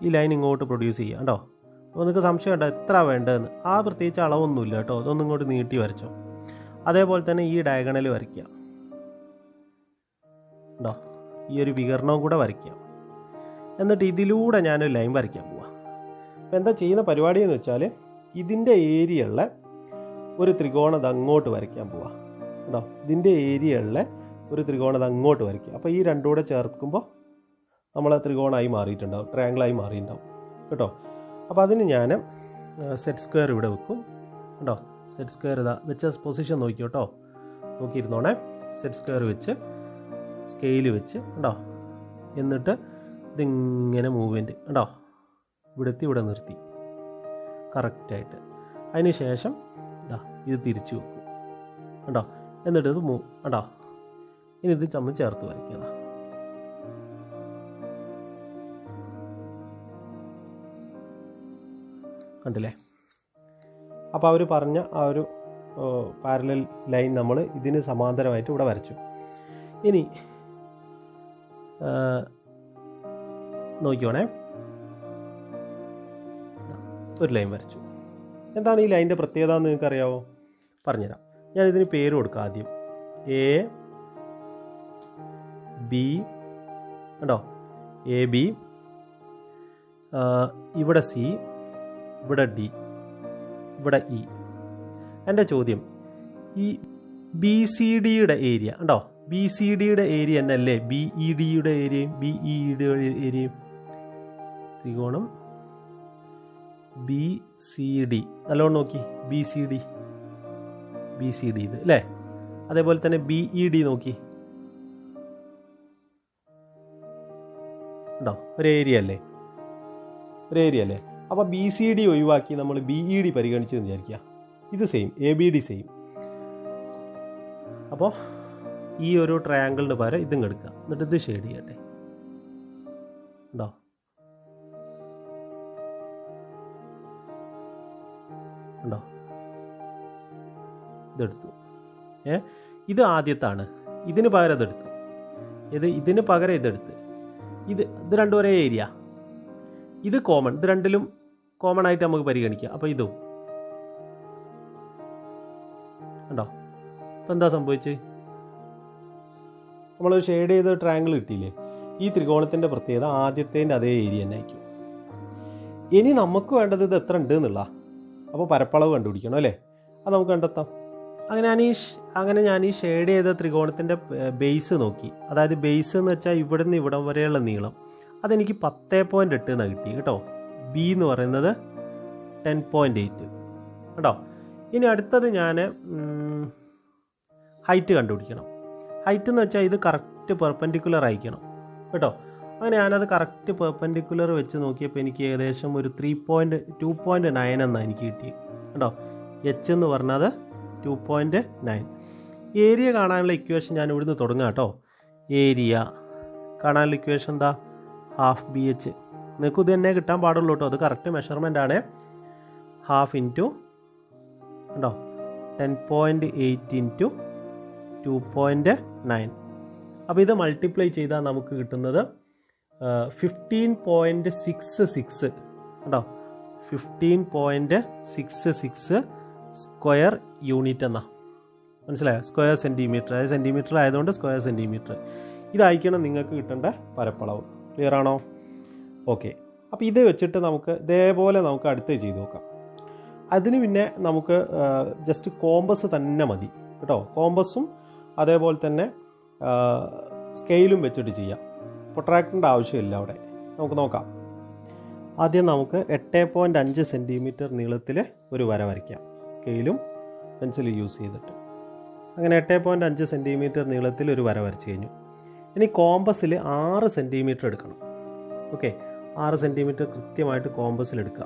ഈ ലൈൻ ഇങ്ങോട്ട് പ്രൊഡ്യൂസ് ചെയ്യാം കേട്ടോ. അപ്പോൾ നിങ്ങൾക്ക് സംശയം ഉണ്ടോ എത്ര വേണ്ടതെന്ന്? ആ പ്രത്യേകിച്ച് അളവൊന്നുമില്ല കേട്ടോ. അതൊന്നും ഇങ്ങോട്ട് നീട്ടി വരച്ചോ. അതേപോലെ തന്നെ ഈ ഡയഗണൽ വരയ്ക്കുക കേട്ടോ. ഈ ഒരു വികരണവും കൂടെ വരയ്ക്കുക. എന്നിട്ട് ഇതിലൂടെ ഞാനൊരു ലൈൻ വരയ്ക്കാൻ പോവാം. അപ്പോൾ എന്താ ചെയ്യുന്ന പരിപാടി എന്ന് വെച്ചാൽ ഇതിൻ്റെ ഏരിയയുള്ള ഒരു ത്രികോണത അങ്ങോട്ട് വരയ്ക്കാൻ പോവാം കേട്ടോ. ഇതിൻ്റെ ഏരിയയുള്ള ഒരു ത്രികോണത അങ്ങോട്ട് വരയ്ക്കുക. അപ്പോൾ ഈ രണ്ടും കൂടെ ചേർക്കുമ്പോൾ നമ്മൾ ത്രികോണമായി മാറിയിട്ടുണ്ടാവും, ട്രയാങ്കിളായി മാറിയിട്ടുണ്ടാവും കേട്ടോ. അപ്പോൾ അതിന് ഞാൻ സെറ്റ് സ്ക്വയർ ഇവിടെ വെക്കും കേട്ടോ. സെറ്റ് സ്ക്വയർ ഇതാ വെച്ച പൊസിഷൻ നോക്കി കേട്ടോ, നോക്കിയിരുന്നോണേ. സെറ്റ് സ്ക്വയർ വെച്ച് സ്കെയിൽ വെച്ച് കേട്ടോ. എന്നിട്ട് ഇതിങ്ങനെ മൂവ്മെൻറ്റ് കേട്ടോ, ഇവിടെത്തി ഇവിടെ നിർത്തി കറക്റ്റായിട്ട്. അതിന് ശേഷം ഇതാ ഇത് തിരിച്ചു വെക്കും കേട്ടോ. എന്നിട്ട് ഇത് കേട്ടോ. ഇനി ഇത് ചമ്മ ചേർത്ത് വരയ്ക്കുക. കണ്ടില്ലേ? അപ്പോൾ അവർ പറഞ്ഞ ആ ഒരു പാരലൽ ലൈൻ നമ്മൾ ഇതിന് സമാന്തരമായിട്ട് ഇവിടെ വരച്ചു. ഇനി നോക്കിയോണേ, ഒരു ലൈൻ വരച്ചു. എന്താണ് ഈ ലൈനിൻ്റെ പ്രത്യേകത എന്ന് നിങ്ങൾക്കറിയാമോ? പറഞ്ഞുതരാം. ഞാനിതിന് പേര് കൊടുക്കാം. ആദ്യം എ ബി കണ്ടോ, എ ബി, ഇവിടെ സി, ഇവിടെ ഡി, ഇവിടെ ഇ. എൻ്റെ ചോദ്യം, ഈ ബി സി ഡിയുടെ ഏരിയ ഉണ്ടോ? ബി സി ഡിയുടെ ഏരിയ എന്നല്ലേ ബി ഇ ഡിയുടെ ഏരിയയും ബി ഇ ഡിയുടെ ഏരിയയും? ത്രികോണം ബി സി ഡി നല്ലോണം നോക്കി. B C D, B C D ഇത് അല്ലേ. അതേപോലെ തന്നെ ബി ഇ ഡി നോക്കി ഉണ്ടോ? ഒരു ഏരിയ അല്ലേ, ഒരു ഏരിയ അല്ലേ. അപ്പോൾ ബി സി ഡി ഒഴിവാക്കി നമ്മൾ ബി ഇ ഡി പരിഗണിച്ചെന്ന് വിചാരിക്കുക. ഇത് same, A B D same. അപ്പോൾ ഈ ഒരു ട്രയാങ്കിളിന് പകരം ഇതും എടുക്കുക. എന്നിട്ട് ഇത് ഷെയ്ഡ് ചെയ്യട്ടെ ഉണ്ടോ? ഉണ്ടോ? ഇതെടുത്തു. ഇത് ആദ്യത്താണ്, ഇതിന് പകരം ഇതെടുത്തു. ഇതിന് പകരം ഇതെടുത്ത്. ഇത് രണ്ടും ഒരേ ഏരിയ. ഇത് കോമൺ, ഇത് രണ്ടിലും കോമൺ ആയിട്ട് നമുക്ക് പരിഗണിക്കാം. അപ്പോൾ ഇതും ഉണ്ടോ? ഇപ്പം എന്താ സംഭവിച്ചത്? നമ്മളൊരു ഷെയ്ഡ് ചെയ്ത ട്രയാങ്കിൾ കിട്ടിയില്ലേ? ഈ ത്രികോണത്തിൻ്റെ പ്രത്യേകത ആദ്യത്തേൻ്റെ അതേ ഏരിയ തന്നെ ആയിരിക്കും. ഇനി നമുക്ക് വേണ്ടത് ഇത് എത്ര ഉണ്ട് എന്നുള്ള. അപ്പോൾ പരപ്പളവ് കണ്ടുപിടിക്കണം അല്ലേ? അത് നമുക്ക് കണ്ടെത്താം. അങ്ങനെ ഞാൻ ഈ ഷെയ്ഡ് ചെയ്ത ത്രികോണത്തിൻ്റെ ബേസ് നോക്കി. അതായത് ബേസ് എന്ന് വെച്ചാൽ ഇവിടെ നിന്ന് ഇവിടം വരെയുള്ള നീളം അതെനിക്ക് 10.8 എന്നാണ് കിട്ടി കേട്ടോ. ബി എന്ന് പറയുന്നത് 10.8 കേട്ടോ. ഇനി അടുത്തത് ഞാൻ ഹൈറ്റ് കണ്ടുപിടിക്കണം. ഹൈറ്റ് എന്ന് വെച്ചാൽ ഇത് കറക്റ്റ് പെർപെൻഡിക്കുലർ ആയിരിക്കണം കേട്ടോ. അങ്ങനെ ഞാനത് കറക്റ്റ് പെർപെൻഡിക്കുലർ വെച്ച് നോക്കിയപ്പോൾ എനിക്ക് ഏകദേശം ഒരു 2.9 എന്നാണ് എനിക്ക് കിട്ടി കേട്ടോ. എച്ച് എന്ന് പറഞ്ഞത് 2.9. ഏരിയ കാണാനുള്ള ഇക്വേഷൻ ഞാൻ ഇവിടുന്ന് തുടങ്ങാം കേട്ടോ. ഏരിയ കാണാനുള്ള ഇക്വേഷൻ എന്താ? Half B H. നിങ്ങൾക്ക് ഇത് തന്നെ കിട്ടാൻ പാടുള്ളൂ കേട്ടോ. അത് കറക്റ്റ് മെഷർമെൻ്റ് ആണ്. ഹാഫ് ഇൻറ്റു ഉണ്ടോ 10.8 ഇൻറ്റു 2.9. അപ്പോൾ ഇത് മൾട്ടിപ്ലൈ ചെയ്താൽ നമുക്ക് കിട്ടുന്നത് 15.66 കേട്ടോ, 15.66 സ്ക്വയർ യൂണിറ്റ് എന്നാ, മനസ്സിലായോ? സ്ക്വയർ സെൻറ്റിമീറ്റർ, അതായത് സെൻറ്റിമീറ്റർ ആയതുകൊണ്ട് സ്ക്വയർ സെൻറ്റിമീറ്റർ. ഇതായിരിക്കണം നിങ്ങൾക്ക് കിട്ടേണ്ട പരപ്പളവ്. ക്ലിയർ ആണോ? ഓക്കെ. അപ്പോൾ ഇത് വെച്ചിട്ട് നമുക്ക് ഇതേപോലെ നമുക്ക് അടുത്ത് ചെയ്ത് നോക്കാം. അതിന് പിന്നെ നമുക്ക് ജസ്റ്റ് കോമ്പസ് തന്നെ മതി കേട്ടോ. കോമ്പസും അതേപോലെ തന്നെ സ്കെയിലും വെച്ചിട്ട് ചെയ്യാം. പ്രൊട്രാക്ടറിൻ്റെ ആവശ്യമില്ല അവിടെ. നമുക്ക് നോക്കാം. ആദ്യം നമുക്ക് 8.5 സെൻറ്റിമീറ്റർ നീളത്തിൽ ഒരു വര വരയ്ക്കാം, സ്കെയിലും പെൻസിലും യൂസ് ചെയ്തിട്ട്. അങ്ങനെ 8.5 സെൻറ്റിമീറ്റർ നീളത്തിൽ ഒരു വര വരച്ച് കഴിഞ്ഞു. ഇനി കോമ്പസിൽ 6 സെൻറ്റിമീറ്റർ എടുക്കണം. ഓക്കെ, 6 സെൻറ്റിമീറ്റർ കൃത്യമായിട്ട് കോമ്പസിൽ എടുക്കുക.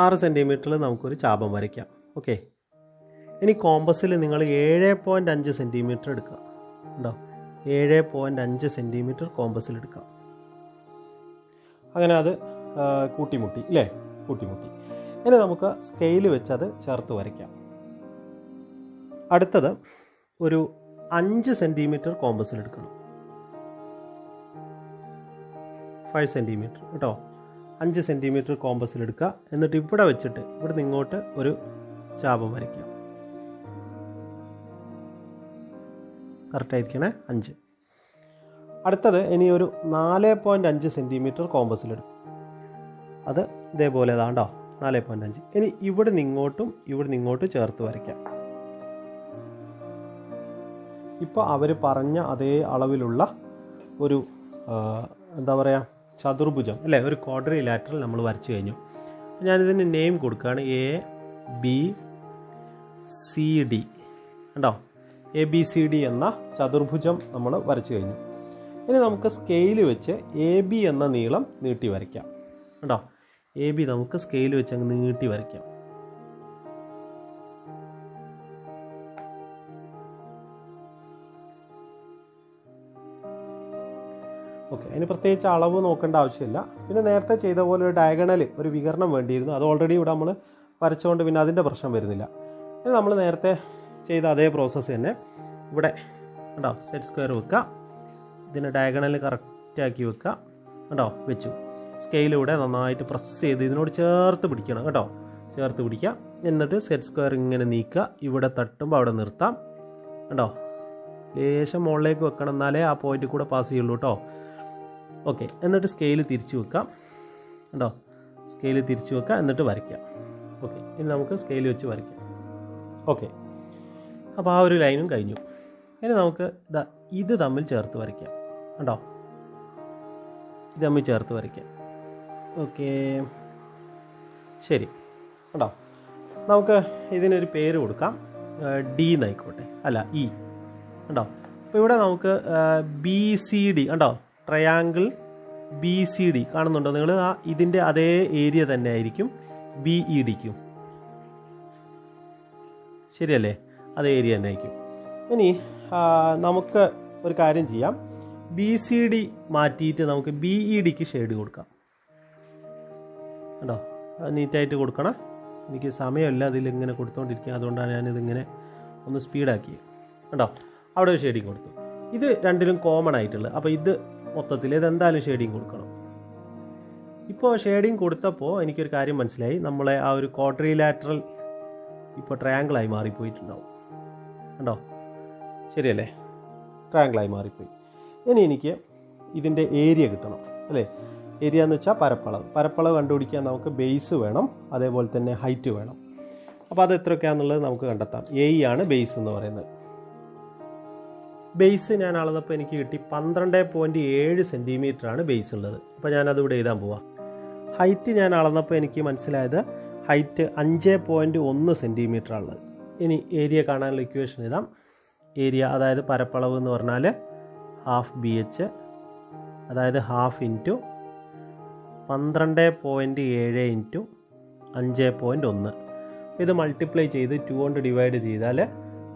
6 സെൻറ്റിമീറ്ററിൽ നമുക്കൊരു ചാപം വരയ്ക്കാം. ഓക്കെ, ഇനി കോമ്പസിൽ നിങ്ങൾ 7.5 സെൻറ്റിമീറ്റർ എടുക്കുക. ഉണ്ടോ? 7.5 സെൻറ്റിമീറ്റർ കോമ്പസിൽ എടുക്കാം. അങ്ങനെ അത് കൂട്ടിമുട്ടി ഇല്ലേ? കൂട്ടിമുട്ടി. ഇനി നമുക്ക് സ്കെയിൽ വെച്ച് അത് ചേർത്ത് വരയ്ക്കാം. അടുത്തത് ഒരു 5 സെൻറ്റിമീറ്റർ കോമ്പസിൽ എടുക്കണം. 5 സെൻറ്റിമീറ്റർ കേട്ടോ. 5 സെൻറ്റിമീറ്റർ കോമ്പസിൽ എടുക്കുക. എന്നിട്ട് ഇവിടെ വെച്ചിട്ട് ഇവിടെ നിന്ന് ഇങ്ങോട്ട് ഒരു ചാപം വരയ്ക്കാം. കറക്റ്റായിരിക്കണേ, 5. അടുത്തത് ഇനി ഒരു 4.5 സെൻറ്റിമീറ്റർ കോമ്പസിലെടുക്കും. അത് ഇതേപോലെ അതാണ്ടോ 4.5. ഇനി ഇവിടെ നിങ്ങോട്ടും ചേർത്ത് വരയ്ക്കാം. ഇപ്പോൾ അവർ പറഞ്ഞ അതേ അളവിലുള്ള ഒരു എന്താ പറയുക, ചതുർഭുജം അല്ലേ, ഒരു ക്വാഡ്രിലാറ്ററൽ നമ്മൾ വരച്ചു കഴിഞ്ഞു. ഞാനിതിന് നെയിം കൊടുക്കുകയാണ് ABCD. കണ്ടോ? ABCD എന്ന ചതുർഭുജം നമ്മൾ വരച്ചു കഴിഞ്ഞു. ഇനി നമുക്ക് സ്കെയിൽ വെച്ച് AB എന്ന നീളം നീട്ടി വരയ്ക്കാം. കണ്ടോ? AB നമുക്ക് സ്കെയിൽ വെച്ച് അങ്ങ് നീട്ടി വരയ്ക്കാം. ഓക്കെ, അതിന് പ്രത്യേകിച്ച് അളവ് നോക്കേണ്ട ആവശ്യമില്ല. പിന്നെ നേരത്തെ ചെയ്ത പോലെ ഒരു ഡയഗണൽ, ഒരു വികരണം വേണ്ടിയിരുന്നു. അത് ഓൾറെഡി ഇവിടെ നമ്മൾ വരച്ചുകൊണ്ട് പിന്നെ അതിൻ്റെ പ്രശ്നം വരുന്നില്ല. ഇനി നമ്മൾ നേരത്തെ ചെയ്ത അതേ പ്രോസസ്സ് തന്നെ ഇവിടെ കേട്ടോ, സെറ്റ് സ്ക്വയർ വെക്കുക. ഇതിന് ഡയഗണൽ കറക്റ്റാക്കി വെക്കുക. കേട്ടോ, വെച്ചു. സ്കെയിലൂടെ നന്നായിട്ട് പ്രസ് ചെയ്ത് ഇതിനോട് ചേർത്ത് പിടിക്കണം കേട്ടോ, ചേർത്ത് പിടിക്കുക. എന്നിട്ട് സെറ്റ് സ്ക്വയർ ഇങ്ങനെ നീക്കുക. ഇവിടെ തട്ടുമ്പോൾ അവിടെ നിർത്താം. കേട്ടോ, ലേശം മുകളിലേക്ക് വെക്കണം, എന്നാലേ ആ പോയിന്റ് കൂടെ പാസ് ചെയ്യുള്ളൂ കേട്ടോ. ഓക്കെ, എന്നിട്ട് സ്കെയിൽ തിരിച്ചു വെക്കാം. കേട്ടോ, സ്കെയിൽ തിരിച്ചു വെക്കുക, എന്നിട്ട് വരയ്ക്കാം. ഓക്കെ, ഇനി നമുക്ക് സ്കെയിൽ വെച്ച് വരയ്ക്കാം. ഓക്കെ, അപ്പോൾ ആ ഒരു ലൈനും കഴിഞ്ഞു. ഇനി നമുക്ക് ഇത് തമ്മിൽ ചേർത്ത് വരയ്ക്കാം. കേട്ടോ, ഇത് തമ്മിൽ ചേർത്ത് വരയ്ക്കാം. ഓക്കെ, ശരി. കേട്ടോ, നമുക്ക് ഇതിനൊരു പേര് കൊടുക്കാം. D എന്നായിക്കോട്ടെ, അല്ല E. കേട്ടോ, അപ്പോൾ ഇവിടെ നമുക്ക് BCD കണ്ടോ, ട്രയാങ്കിൾ BCD കാണുന്നുണ്ടോ നിങ്ങൾ? ഇതിൻ്റെ അതേ ഏരിയ തന്നെ ആയിരിക്കും BEDക്കും. ശരിയല്ലേ? അതേ ഏരിയ തന്നെ ആയിരിക്കും. ഇനി നമുക്ക് ഒരു കാര്യം ചെയ്യാം. BCD മാറ്റിയിട്ട് നമുക്ക് BEDക്ക് ഷെയ്ഡ് കൊടുക്കാം. കേട്ടോ, അത് നീറ്റായിട്ട് കൊടുക്കണം. എനിക്ക് സമയമില്ല അതിലിങ്ങനെ കൊടുത്തുകൊണ്ടിരിക്കുക, അതുകൊണ്ടാണ് ഞാനിതിങ്ങനെ ഒന്ന് സ്പീഡാക്കിയത്. കേട്ടോ, അവിടെ ഒരു ഷെയ്ഡിങ് കൊടുത്തു. ഇത് രണ്ടിലും കോമൺ ആയിട്ടുള്ളത്. അപ്പോൾ ഇത് മൊത്തത്തിൽ ഇതെന്തായാലും ഷെയ്ഡിങ് കൊടുക്കണം. ഇപ്പോൾ ഷെയ്ഡിങ് കൊടുത്തപ്പോൾ എനിക്കൊരു കാര്യം മനസ്സിലായി. നമ്മളെ ആ ഒരു ക്വാഡ്രിലാറ്ററൽ ഇപ്പോൾ ട്രയാങ്കിളായി മാറിപ്പോയിട്ടുണ്ടാവും. കണ്ടോ? ശരിയല്ലേ? ട്രയാങ്കിളായി മാറിപ്പോയി. ഇനി എനിക്ക് ഇതിൻ്റെ ഏരിയ കിട്ടണം അല്ലേ? ഏരിയ എന്ന് വെച്ചാൽ പരപ്പളവ് കണ്ടുപിടിക്കാൻ നമുക്ക് ബേസ് വേണം, അതേപോലെ തന്നെ ഹൈറ്റ് വേണം. അപ്പോൾ അത് എത്രയൊക്കെയാണെന്നുള്ളത് നമുക്ക് കണ്ടെത്താം. ആണ് ബേസ് എന്ന് പറയുന്നത്. ബേസ് ഞാൻ അളന്നപ്പോൾ എനിക്ക് കിട്ടി 12.7 സെൻറ്റിമീറ്ററാണ് ബേസ് ഉള്ളത്. അപ്പോൾ ഞാനതിവിടെ എഴുതാൻ പോവാം. ഹൈറ്റ് ഞാൻ അളന്നപ്പോൾ എനിക്ക് മനസ്സിലായത് ഹൈറ്റ് 5.1 സെൻറ്റിമീറ്ററാണുള്ളത്. ഇനി ഏരിയ കാണാനുള്ള ഇക്വേഷൻ എഴുതാം. ഏരിയ അതായത് പരപ്പളവ് എന്ന് പറഞ്ഞാൽ ഹാഫ് BH, അതായത് ഹാഫ് ഇൻറ്റു 12.7 ഇൻറ്റു 5.1. ഇത് മൾട്ടിപ്ലൈ ചെയ്ത് 2 കൊണ്ട് ഡിവൈഡ് ചെയ്താൽ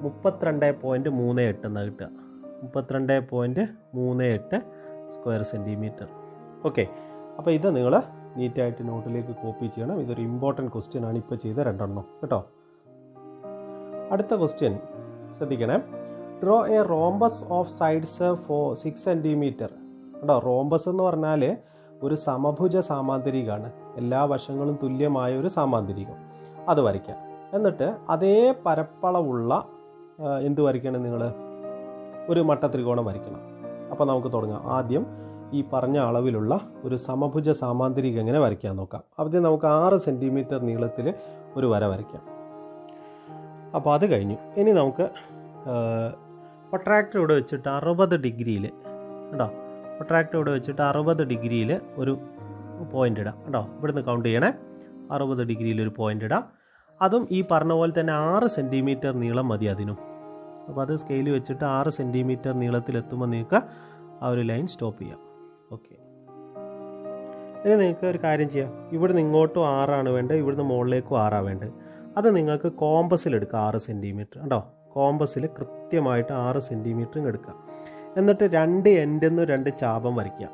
32.38 എന്നാണ് കിട്ടുക. 32.38 സ്ക്വയർ സെൻറ്റിമീറ്റർ. ഓക്കെ, അപ്പോൾ ഇത് നിങ്ങൾ നീറ്റായിട്ട് നോട്ടിലേക്ക് കോപ്പി ചെയ്യണം. ഇതൊരു ഇമ്പോർട്ടൻറ്റ് ക്വസ്റ്റ്യൻ ആണ് ഇപ്പോൾ ചെയ്ത 2 കേട്ടോ. അടുത്ത ക്വസ്റ്റ്യൻ ശ്രദ്ധിക്കണേ. Draw A rhombus of sides 6 centimetre. കേട്ടോ, റോംബസ് എന്ന് പറഞ്ഞാൽ ഒരു സമഭുജ സാമാന്തരികമാണ്. എല്ലാ വശങ്ങളും തുല്യമായ ഒരു സാമാന്തരികം. അത് വരയ്ക്കാം. എന്നിട്ട് അതേ പരപ്പളവുള്ള എന്ത് വരയ്ക്കണം നിങ്ങൾ? ഒരു മട്ടത്രികോണം വരയ്ക്കണം. അപ്പോൾ നമുക്ക് തുടങ്ങാം. ആദ്യം ഈ പറഞ്ഞ അളവിലുള്ള ഒരു സമഭുജ സാമാന്തരികം എങ്ങനെ വരയ്ക്കാൻ നോക്കാം. ആദ്യം നമുക്ക് 6 സെൻറ്റിമീറ്റർ നീളത്തിൽ ഒരു വര വരയ്ക്കാം. അപ്പോൾ അത് കഴിഞ്ഞു. ഇനി നമുക്ക് പ്രൊട്രാക്ടർ ഇവിടെ വെച്ചിട്ട് 60 ഡിഗ്രിയിൽ കേട്ടോ, പ്രൊട്രാക്ടർ ഇവിടെ വെച്ചിട്ട് 60 ഡിഗ്രിയിൽ ഒരു പോയിൻ്റ് ഇടാം കേട്ടോ. ഇവിടുന്ന് കൗണ്ട് ചെയ്യണേ. 60 ഡിഗ്രിയിൽ ഒരു പോയിൻ്റ് ഇടാം. അതും ഈ പറഞ്ഞ പോലെ തന്നെ 6 സെൻറ്റിമീറ്റർ നീളം മതി അതിനും. അപ്പോൾ അത് സ്കെയിൽ വെച്ചിട്ട് 6 സെൻറ്റിമീറ്റർ നീളത്തിലെത്തുമ്പോൾ നിങ്ങൾക്ക് ആ ഒരു ലൈൻ സ്റ്റോപ്പ് ചെയ്യാം. ഓക്കെ, ഇനി നിങ്ങൾക്ക് ഒരു കാര്യം ചെയ്യാം. ഇവിടുന്ന് ഇങ്ങോട്ടും 6 വേണ്ടത്, ഇവിടുന്ന് മുകളിലേക്കും 6 വേണ്ടത്. അത് നിങ്ങൾക്ക് കോമ്പസിലെടുക്കുക. 6 സെൻറ്റിമീറ്റർ കേട്ടോ, കോമ്പസിൽ കൃത്യമായിട്ട് 6 സെൻറ്റിമീറ്ററും എടുക്കുക. എന്നിട്ട് 2 എൻഡിൽ നിന്ന് 2 ചാപം വരയ്ക്കുക.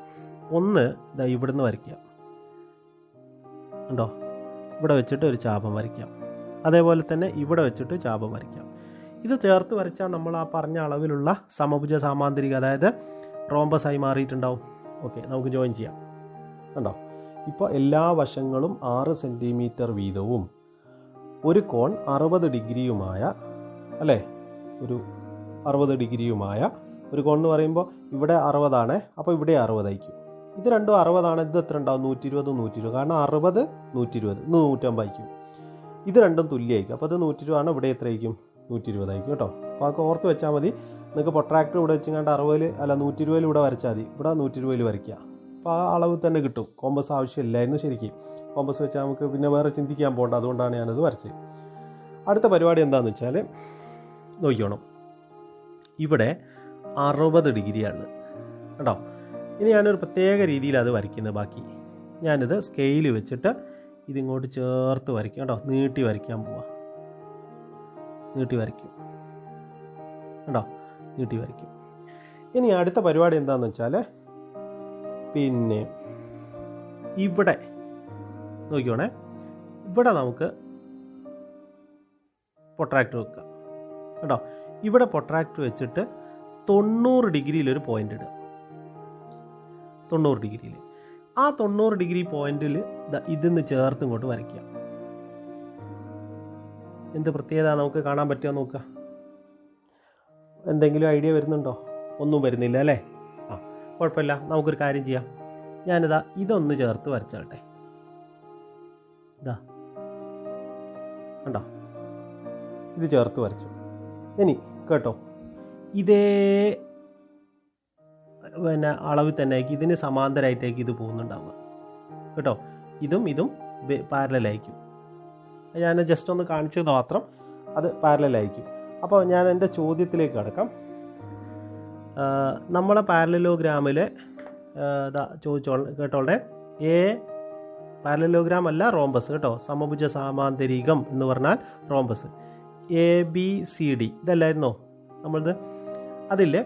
ഒന്ന് ഇതാ ഇവിടുന്ന് വരയ്ക്കുക ഉണ്ടോ, ഇവിടെ വെച്ചിട്ട് ഒരു ചാപം വരയ്ക്കാം. അതേപോലെ തന്നെ ഇവിടെ വെച്ചിട്ട് ചാപം വരയ്ക്കാം. ഇത് ചേർത്ത് വരച്ചാൽ നമ്മൾ ആ പറഞ്ഞ അളവിലുള്ള സമഭുജ സാമാന്തരിക, അതായത് റോംബസ് ആയി മാറിയിട്ടുണ്ടാവും. ഓക്കെ, നമുക്ക് ജോയിൻ ചെയ്യാം. കണ്ടോ, ഇപ്പോൾ എല്ലാ വശങ്ങളും 6 സെൻറ്റിമീറ്റർ വീതവും ഒരു കോൺ 60 ഡിഗ്രിയുമായ, അല്ലേ, ഒരു 60 ഡിഗ്രിയുമായ ഒരു കോൺ എന്ന് പറയുമ്പോൾ ഇവിടെ 60 ആണ്. അപ്പോൾ ഇവിടെ 60 ആയിരിക്കും. ഇത് രണ്ടും 60 ആണ്. ഇത് എത്ര ഉണ്ടാവും? 120, 120. കാരണം 60, 120, 150 ആയിരിക്കും. ഇത് രണ്ടും തുല്യമായിരിക്കും. അപ്പോൾ അത് 120 ആണ്. ഇവിടെ എത്ര ആയിരിക്കും? 120 ആയിരിക്കും കേട്ടോ. അപ്പോൾ അതൊക്കെ ഓർത്ത് വെച്ചാൽ മതി. നിങ്ങൾക്ക് പ്രൊട്രാക്ടർ ഇവിടെ വെച്ചിങ്ങാണ്ട് 60 അല്ല 120 ഇവിടെ വരച്ചാൽ മതി. ഇവിടെ 120 വരയ്ക്കുക. അപ്പോൾ ആ അളവ് തന്നെ കിട്ടും. കോമ്പസ് ആവശ്യമില്ലായിരുന്നു ശരിക്കും. കോമ്പസ് വെച്ചാൽ നമുക്ക് പിന്നെ വേറെ ചിന്തിക്കാൻ പോകണ്ട. അതുകൊണ്ടാണ് ഞാനത് വരച്ചത്. അടുത്ത പരിപാടി എന്താണെന്ന് വെച്ചാൽ നോക്കിക്കോണം. ഇവിടെ 60 ഡിഗ്രിയാണ് കേട്ടോ. ഇനി ഞാനൊരു പ്രത്യേക രീതിയിൽ അത് വരയ്ക്കുന്നത്. ബാക്കി ഞാനിത് സ്കെയിൽ വെച്ചിട്ട് ഇതിങ്ങോട്ട് ചേർത്ത് വരയ്ക്കും കേട്ടോ. നീട്ടി വരയ്ക്കാൻ പോവാം. നീട്ടി വരയ്ക്കും കേട്ടോ, നീട്ടി വരയ്ക്കും. ഇനി അടുത്ത പരിപാടി എന്താണെന്ന് വെച്ചാൽ പിന്നെ ഇവിടെ നോക്കിക്കോണേ. ഇവിടെ നമുക്ക് പ്രൊട്രാക്ടർ വെക്കുക കേട്ടോ. ഇവിടെ പ്രൊട്രാക്ടർ വെച്ചിട്ട് 90 ഡിഗ്രിയിലൊരു പോയിൻ്റ് ഇടുക. 90 ഡിഗ്രിയിൽ ആ 90 ഡിഗ്രി പോയിന്റിൽ ഇതിന്ന് ചേർത്ത് ഇങ്ങോട്ട് വരയ്ക്കുക. എന്ത് പ്രത്യേകത നമുക്ക് കാണാൻ പറ്റുമോ നോക്കുക. എന്തെങ്കിലും ഐഡിയ വരുന്നുണ്ടോ? ഒന്നും വരുന്നില്ല അല്ലേ? ആ, കുഴപ്പമില്ല. നമുക്കൊരു കാര്യം ചെയ്യാം. ഞാനിതാ ഇതൊന്ന് ചേർത്ത് വരച്ചാട്ടെ. ഇതാ കണ്ടോ, ഇത് ചേർത്ത് വരച്ചു. ഇനി കേട്ടോ, ഇതേ പിന്നെ അളവിൽ തന്നെ ആയിരിക്കും, ഇതിന് സമാന്തരമായിട്ടേക്ക് ഇത് പോകുന്നുണ്ടാവുക കേട്ടോ. ഇതും ഇതും പാരലലായിരിക്കും. ഞാൻ ജസ്റ്റ് ഒന്ന് കാണിച്ചത് മാത്രം, അത് പാരലലായിരിക്കും. അപ്പോൾ ഞാൻ എൻ്റെ ചോദ്യത്തിലേക്ക് കടക്കാം. നമ്മളെ പാരലലോഗ്രാമിൽ കേട്ടോളെ, പാരലലോഗ്രാം അല്ല റോംബസ് കേട്ടോ. സമഭുജ സാമാന്തരികം എന്ന് പറഞ്ഞാൽ റോംബസ്. ABCD ഇതല്ലായിരുന്നോ നമ്മളത്? അതില്ലേ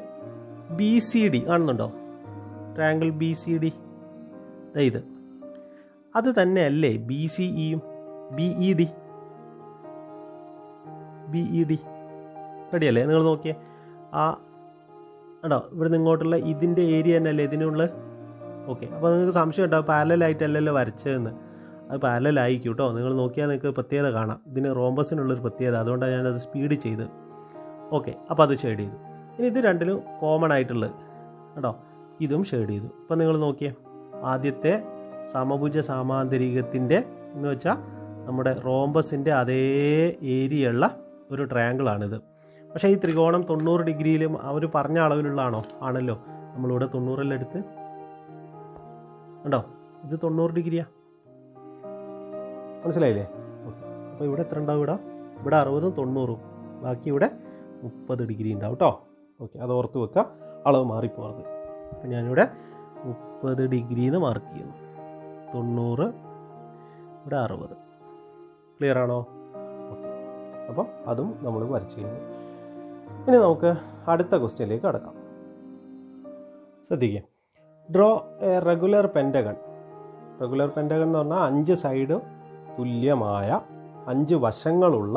BCD കാണുന്നുണ്ടോ? ട്രയാങ്കിൾ BCD ഇത് അത് തന്നെയല്ലേ BCEയും BED റെഡിയല്ലേ? നിങ്ങൾ നോക്കിയേ, ആ കേട്ടോ, ഇവിടെ ഇങ്ങോട്ടുള്ള ഇതിൻ്റെ ഏരിയ തന്നെയല്ലേ ഇതിനുള്ള. ഓക്കെ, അപ്പോൾ നിങ്ങൾക്ക് സംശയം ഉണ്ടാവും പാരലലായിട്ടല്ലല്ലോ വരച്ചതെന്ന്. അത് പാരലലായിരിക്കും കേട്ടോ. നിങ്ങൾ നോക്കിയാൽ നിങ്ങൾക്ക് പ്രത്യേകത കാണാം. ഇതിന് റോംബസിനുള്ളൊരു പ്രത്യേകത, അതുകൊണ്ടാണ് ഞാനത് സ്പീഡ് ചെയ്ത്. ഓക്കെ, അപ്പോൾ അത് ഷെയ്ഡ് ചെയ്തു. ഇനി ഇത് രണ്ടിലും കോമൺ ആയിട്ടുള്ളത് കേട്ടോ, ഇതും ഷെയ്ഡ് ചെയ്തു. ഇപ്പം നിങ്ങൾ നോക്കിയേ, ആദ്യത്തെ സമഭുജ സാമാന്തരികത്തിൻ്റെ എന്ന് വെച്ചാൽ നമ്മുടെ റോംബസിൻ്റെ അതേ ഏരിയയുള്ള ഒരു ട്രയാങ്കിളാണിത്. പക്ഷേ ഈ ത്രികോണം 90 ഡിഗ്രിയിലും അവർ പറഞ്ഞ അളവിലുള്ളതാണോ? ആണല്ലോ. നമ്മളിവിടെ 90 എടുത്ത് ഉണ്ടോ, ഇത് 90 ഡിഗ്രിയാ. മനസ്സിലായില്ലേ? ഓക്കെ, അപ്പോൾ ഇവിടെ എത്ര ഉണ്ടാവും? ഇവിടെ 60ഉം 90ഉം, ബാക്കി ഇവിടെ 30 ഡിഗ്രി ഉണ്ടാവും കേട്ടോ. ഓക്കെ, അത് ഓർത്ത് വെക്കുക, അളവ് മാറിപ്പോകരുത്. അപ്പോൾ ഞാനിവിടെ 30 ഡിഗ്രിന്ന് മാർക്ക് ചെയ്യുന്നു. 90, ഇവിടെ 60. ക്ലിയർ ആണോ? ഓക്കെ, അപ്പം അതും നമ്മൾ വരച്ച് കഴിഞ്ഞു. ഇനി നമുക്ക് അടുത്ത ക്വസ്റ്റ്യനിലേക്ക് കടക്കാം. ശ്രദ്ധിക്കുക. Draw A regular pentagon. Regular pentagon എന്ന് പറഞ്ഞാൽ 5 സൈഡ് തുല്യമായ 5 വശങ്ങളുള്ള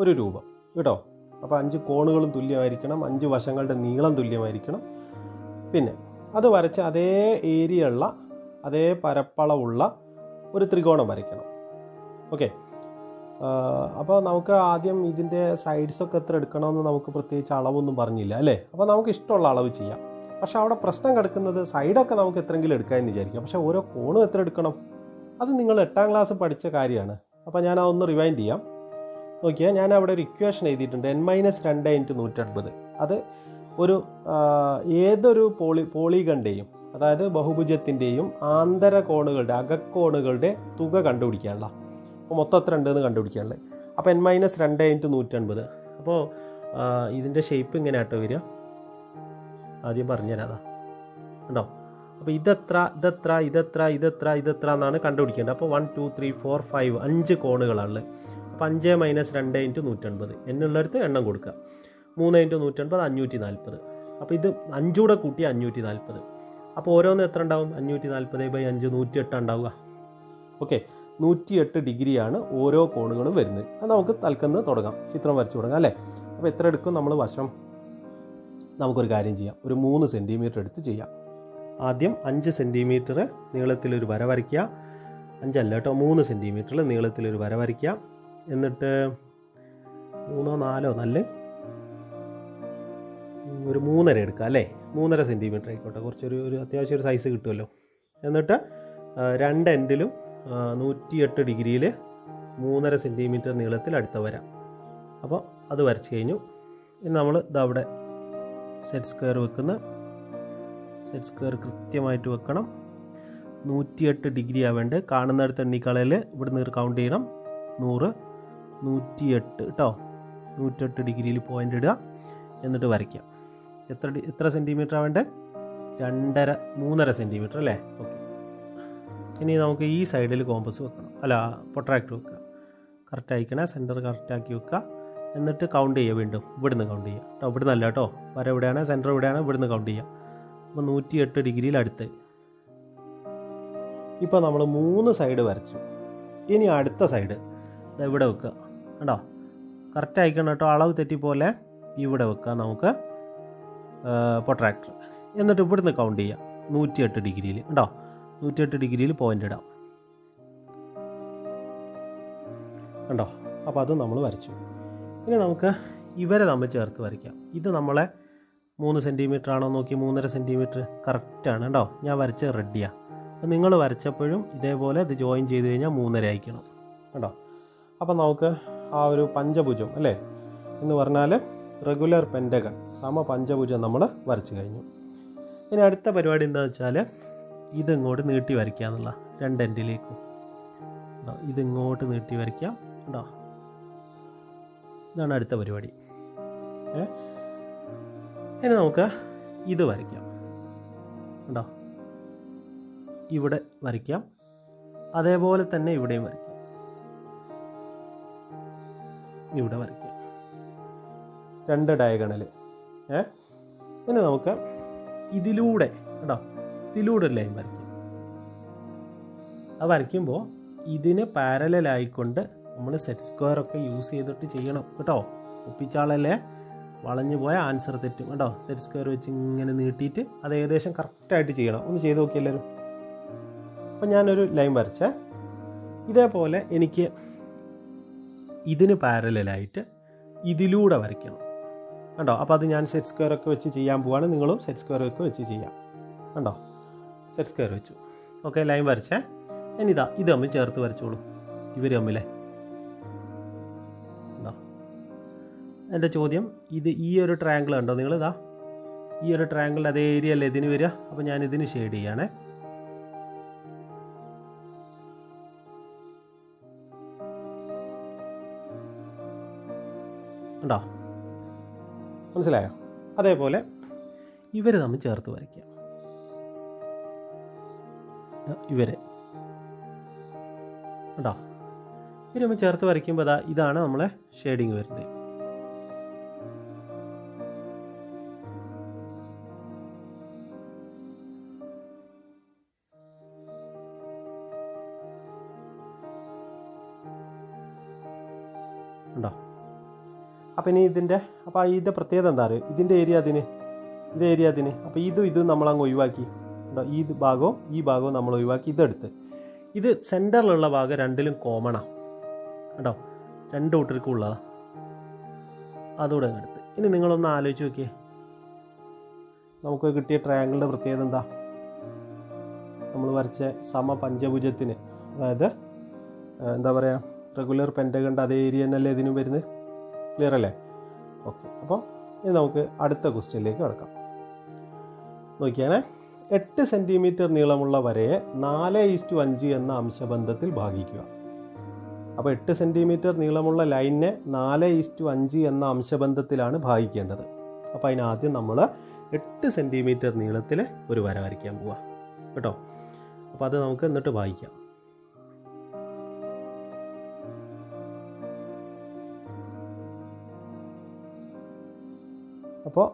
ഒരു രൂപം കേട്ടോ. അപ്പോൾ 5 കോണുകളും തുല്യമായിരിക്കണം, 5 വശങ്ങളുടെ നീളം തുല്യമായിരിക്കണം. പിന്നെ അത് വരച്ച് അതേ ഏരിയ ഉള്ള അതേ പരപ്പളവുള്ള ഒരു ത്രികോണം വരയ്ക്കണം. ഓക്കെ. അപ്പോൾ നമുക്ക് ആദ്യം ഇതിൻ്റെ സൈഡ്സൊക്കെ എത്ര എടുക്കണമെന്ന് നമുക്ക് പ്രത്യേകിച്ച് അളവൊന്നും പറഞ്ഞില്ല അല്ലേ. അപ്പോൾ നമുക്ക് ഇഷ്ടമുള്ള അളവ് ചെയ്യാം. പക്ഷേ അവിടെ പ്രശ്നം കിടക്കുന്നത് സൈഡൊക്കെ നമുക്ക് എത്രയെങ്കിലും എടുക്കാമെന്ന് വിചാരിക്കാം. പക്ഷേ ഓരോ കോണും എത്ര എടുക്കണം അത് നിങ്ങൾ 8ാം ക്ലാസ് പഠിച്ച കാര്യമാണ്. അപ്പോൾ ഞാൻ അതൊന്ന് റിവൈൻഡ് ചെയ്യാം. നോക്കിയാൽ ഞാൻ അവിടെ ഒരു ഇക്വേഷൻ എഴുതിയിട്ടുണ്ട്, n-2 × 180. അത് ഒരു ഏതൊരു പോളിഗണിൻ്റെയും അതായത് ബഹുഭുജത്തിൻ്റെയും ആന്തരകോണുകളുടെ അകക്കോണുകളുടെ തുക കണ്ടുപിടിക്കാനുള്ള. അപ്പോൾ മൊത്തം എത്ര ഉണ്ടെന്ന് കണ്ടുപിടിക്കാനുള്ളത്. അപ്പോൾ n-2 × 180. അപ്പോൾ ഇതിൻ്റെ ഷേപ്പ് ഇങ്ങനെ ആട്ടോ വരിക. ആദ്യം പറഞ്ഞുതരാം. അതാ ഉണ്ടോ. അപ്പോൾ ഇതെത്ര എന്നാണ് കണ്ടുപിടിക്കേണ്ടത്. അപ്പോൾ 1 2 3 4 5 5 കോണുകളാണുള്ളത്. അപ്പോൾ 5 - 2 × 180 എന്നുള്ളിടത്ത് എണ്ണം കൊടുക്കുക. 3 × 180 540. അപ്പോൾ ഇത് 5 കൂടെ കൂട്ടി 540. അപ്പോൾ ഓരോന്ന് എത്ര ഉണ്ടാവും? 540/5 108 ഉണ്ടാവുക. ഓക്കെ. 108 ഡിഗ്രിയാണ് ഓരോ കോണുകളും വരുന്നത്. അത് നമുക്ക് തൽക്കന്ന് തുടങ്ങാം, ചിത്രം വരച്ചു തുടങ്ങാം അല്ലേ. അപ്പോൾ എത്ര എടുക്കും നമ്മൾ വശം? നമുക്കൊരു കാര്യം ചെയ്യാം, ഒരു 3 സെൻറ്റിമീറ്റർ എടുത്ത് ചെയ്യാം. ആദ്യം 5 സെൻറ്റിമീറ്റർ നീളത്തിലൊരു വര വരയ്ക്കുക. 5 അല്ല കേട്ടോ, 3 സെൻറ്റിമീറ്ററിൽ നീളത്തിലൊരു വര വരയ്ക്കുക. എന്നിട്ട് 3 4 നല്ല ഒരു 3.5 എടുക്കുക അല്ലേ. 3.5 സെൻറ്റിമീറ്റർ ആയിക്കോട്ടെ, കുറച്ചൊരു അത്യാവശ്യം ഒരു സൈസ് കിട്ടുമല്ലോ. എന്നിട്ട് 2 എൻഡിലും 108 ഡിഗ്രിയിൽ 3.5 സെൻറ്റിമീറ്റർ നീളത്തിൽ അടുത്ത വര. അപ്പോൾ അത് വരച്ച് കഴിഞ്ഞു. ഇനി നമ്മൾ ഇതവിടെ സെറ്റ് സ്ക്വയർ വെക്കുന്ന സെറ്റ് സ്ക്വയർ കൃത്യമായിട്ട് വെക്കണം. 108 ഡിഗ്രി ആവേണ്ടത്. കാണുന്നിടത്ത് എണ്ണിക്കളയിൽ ഇവിടെ നിന്ന് കൗണ്ട് ചെയ്യണം. 100 108 കേട്ടോ. 108 ഡിഗ്രിയിൽ പോയിൻ്റ് ഇടുക. എന്നിട്ട് വരയ്ക്കാം. എത്ര സെൻറ്റിമീറ്റർ ആവേണ്ടത്? 3.5 സെൻറ്റിമീറ്റർ അല്ലേ. ഓക്കെ. ഇനി നമുക്ക് ഈ സൈഡിൽ കോമ്പസ് വെക്കണം, അല്ല പ്രൊട്രാക്ടർ വെക്കുക. കറക്റ്റ് ആയിക്കണേ, സെൻറ്റർ കറക്റ്റാക്കി വെക്കുക. എന്നിട്ട് കൗണ്ട് ചെയ്യുക. വീണ്ടും ഇവിടുന്ന് കൗണ്ട് ചെയ്യുക കേട്ടോ. ഇവിടുന്ന് അല്ല കേട്ടോ, വര എവിടെയാണ്, സെൻറ്റർ എവിടെയാണ്, ഇവിടുന്ന് കൗണ്ട് ചെയ്യുക. അപ്പോൾ 108 ഡിഗ്രിയിൽ അടുത്ത്. ഇപ്പോൾ നമ്മൾ 3 സൈഡ് വരച്ചു. ഇനി അടുത്ത സൈഡ് ഇവിടെ വെക്കുക കേട്ടോ. കറക്റ്റ് ആയിക്കണം കേട്ടോ, അളവ് തെറ്റിപ്പോലെ ഇവിടെ വെക്കുക നമുക്ക് പ്രൊട്രാക്ടർ. എന്നിട്ട് ഇവിടുന്ന് കൗണ്ട് ചെയ്യുക 108 ഡിഗ്രിയിൽ കേട്ടോ. 108 ഡിഗ്രിയിൽ പോയിൻ്റ് ഇടാം കണ്ടോ. അപ്പോൾ അത് നമ്മൾ വരച്ചു. ഇനി നമുക്ക് ഇവരെ നമ്മൾ ചേർത്ത് വരയ്ക്കാം. ഇത് നമ്മളെ 3 സെൻറ്റിമീറ്റർ ആണോ നോക്കി, 3.5 സെൻറ്റിമീറ്റർ കറക്റ്റാണ് കേട്ടോ. ഞാൻ വരച്ച റെഡിയാണ്. അപ്പോൾ നിങ്ങൾ വരച്ചപ്പോഴും ഇതേപോലെ ഇത് ജോയിൻ ചെയ്ത് കഴിഞ്ഞാൽ 3.5 ആയിക്കണം കേട്ടോ. അപ്പോൾ നമുക്ക് ആ ഒരു പഞ്ചഭുജം അല്ലേ എന്ന് പറഞ്ഞാൽ റെഗുലർ പെൻറ്റഗൺ സമപഞ്ചഭുജം നമ്മൾ വരച്ച് കഴിഞ്ഞു. ഇനി അടുത്ത പരിപാടി എന്താണെന്ന് വെച്ചാൽ ഇതിങ്ങോട്ട് നീട്ടി വരയ്ക്കുക എന്നുള്ള 2 എൻഡിലേക്കും ഇതിങ്ങോട്ട് നീട്ടി വരയ്ക്കാം കേട്ടോ. ഇതാണ് അടുത്ത പരിപാടി. ഇനി നമുക്ക് ഇത് വരയ്ക്കാം കേട്ടോ. ഇവിടെ വരയ്ക്കാം, അതേപോലെ തന്നെ ഇവിടെയും വരയ്ക്കാം. ഇവിടെ വരയ്ക്കാം 2 ഡയഗണൽ. ഇനി നമുക്ക് ഇതിലൂടെ കേട്ടോ, ഇതിലൂടെ ഒരു ലൈൻ വരയ്ക്കാം. അത് വരയ്ക്കുമ്പോൾ ഇതിന് പാരലായിക്കൊണ്ട് നമ്മൾ സെറ്റ് സ്ക്വയർ ഒക്കെ യൂസ് ചെയ്തിട്ട് ചെയ്യണം കേട്ടോ. ഒപ്പിച്ചാളല്ലേ വളഞ്ഞു പോയ ആൻസർ തെറ്റും കേട്ടോ. സെറ്റ് സ്ക്വയർ വെച്ച് ഇങ്ങനെ നീട്ടിയിട്ട് അത് ഏകദേശം കറക്റ്റായിട്ട് ചെയ്യണം. ഒന്ന് ചെയ്ത് നോക്കി എല്ലാവരും. അപ്പം ഞാനൊരു ലൈൻ വരച്ചേ. ഇതേപോലെ എനിക്ക് ഇതിന് പാരലായിട്ട് ഇതിലൂടെ വരയ്ക്കണം കണ്ടോ. അപ്പോൾ അത് ഞാൻ സെറ്റ് സ്ക്വയർ ഒക്കെ വെച്ച് ചെയ്യാൻ പോവാണ്. നിങ്ങളും സെറ്റ് സ്ക്വയർ ഒക്കെ വെച്ച് ചെയ്യാം കണ്ടോ. സെറ്റ് സ്ക്വയർ വെച്ചു. ഓക്കെ, ലൈൻ വരച്ചേ. ഇനിതാ ഇത് തമ്മിൽ ചേർത്ത് വരച്ചോളൂ. ഇവർ തമ്മിലേ ഉണ്ടോ. എൻ്റെ ചോദ്യം, ഇത് ഈ ഒരു ട്രയാങ്കിൾ ഉണ്ടോ നിങ്ങളിതാ, ഈ ഒരു ട്രയാങ്കിൾ അതേ ഏരിയ അല്ലേ ഇതിന് വരിക. അപ്പോൾ ഞാൻ ഇതിന് ഷെയ്ഡ് ചെയ്യണേ. ഉണ്ടോ, മനസ്സിലായോ? അതേപോലെ ഇവർ തമ്മിൽ ചേർത്ത് വരയ്ക്കാം. ഇവരെ കേട്ടോ, ഇവർ തമ്മിൽ ചേർത്ത് വരയ്ക്കുമ്പോൾ ഇതാണ് നമ്മളെ ഷെയ്ഡിങ് വരുന്നത്. ഉണ്ടോ. അപ്പോൾ ഇനി ഇതിൻ്റെ പ്രത്യേകത എന്താ പറയുക, ഇതിൻ്റെ ഏരിയ അതിന്, ഇത് ഏരിയ അതിന്. അപ്പോൾ ഇതും നമ്മളങ്ങ് ഒഴിവാക്കി. ഈ ഭാഗവും നമ്മൾ ഒഴിവാക്കി, ഇതെടുത്ത് ഇത് സെൻറ്ററിലുള്ള ഭാഗം രണ്ടിലും കോമണാണ് കേട്ടോ, രണ്ട് കൂട്ടർക്കും ഉള്ളതാണ്. അതുകൂടെ എടുത്ത് ഇനി നിങ്ങളൊന്ന് ആലോചിച്ച് നോക്കിയേ, നമുക്ക് കിട്ടിയ ട്രയാങ്കിളിൻ്റെ പ്രത്യേകത എന്താ? നമ്മൾ വരച്ച സമപഞ്ചഭുജത്തിന്, അതായത് എന്താ പറയുക, റെഗുലർ പെൻറ്റഗണിൻ്റെ അതേ ഏരിയ തന്നെയല്ലേ ഇതിനും വരുന്നത്. ക്ലിയർ അല്ലേ? ഓക്കെ. അപ്പോൾ ഇനി നമുക്ക് അടുത്ത ക്വസ്റ്റ്യനിലേക്ക് കിടക്കാം. നോക്കിയാണേ, 8 സെൻറ്റിമീറ്റർ നീളമുള്ള വരയെ 4:5 എന്ന അംശബന്ധത്തിൽ ഭാഗിക്കുക. അപ്പോൾ 8 സെൻറ്റിമീറ്റർ നീളമുള്ള ലൈനിനെ 4:5 എന്ന അംശബന്ധത്തിലാണ് ഭാഗിക്കേണ്ടത്. അപ്പോൾ അതിനാദ്യം നമ്മൾ 8 സെൻറ്റിമീറ്റർ നീളത്തിൽ ഒരു വര വരയ്ക്കാൻ പോവാം കേട്ടോ. അപ്പോൾ അത് നമുക്ക് എന്നിട്ട് ഭാഗിക്കാം. അപ്പോൾ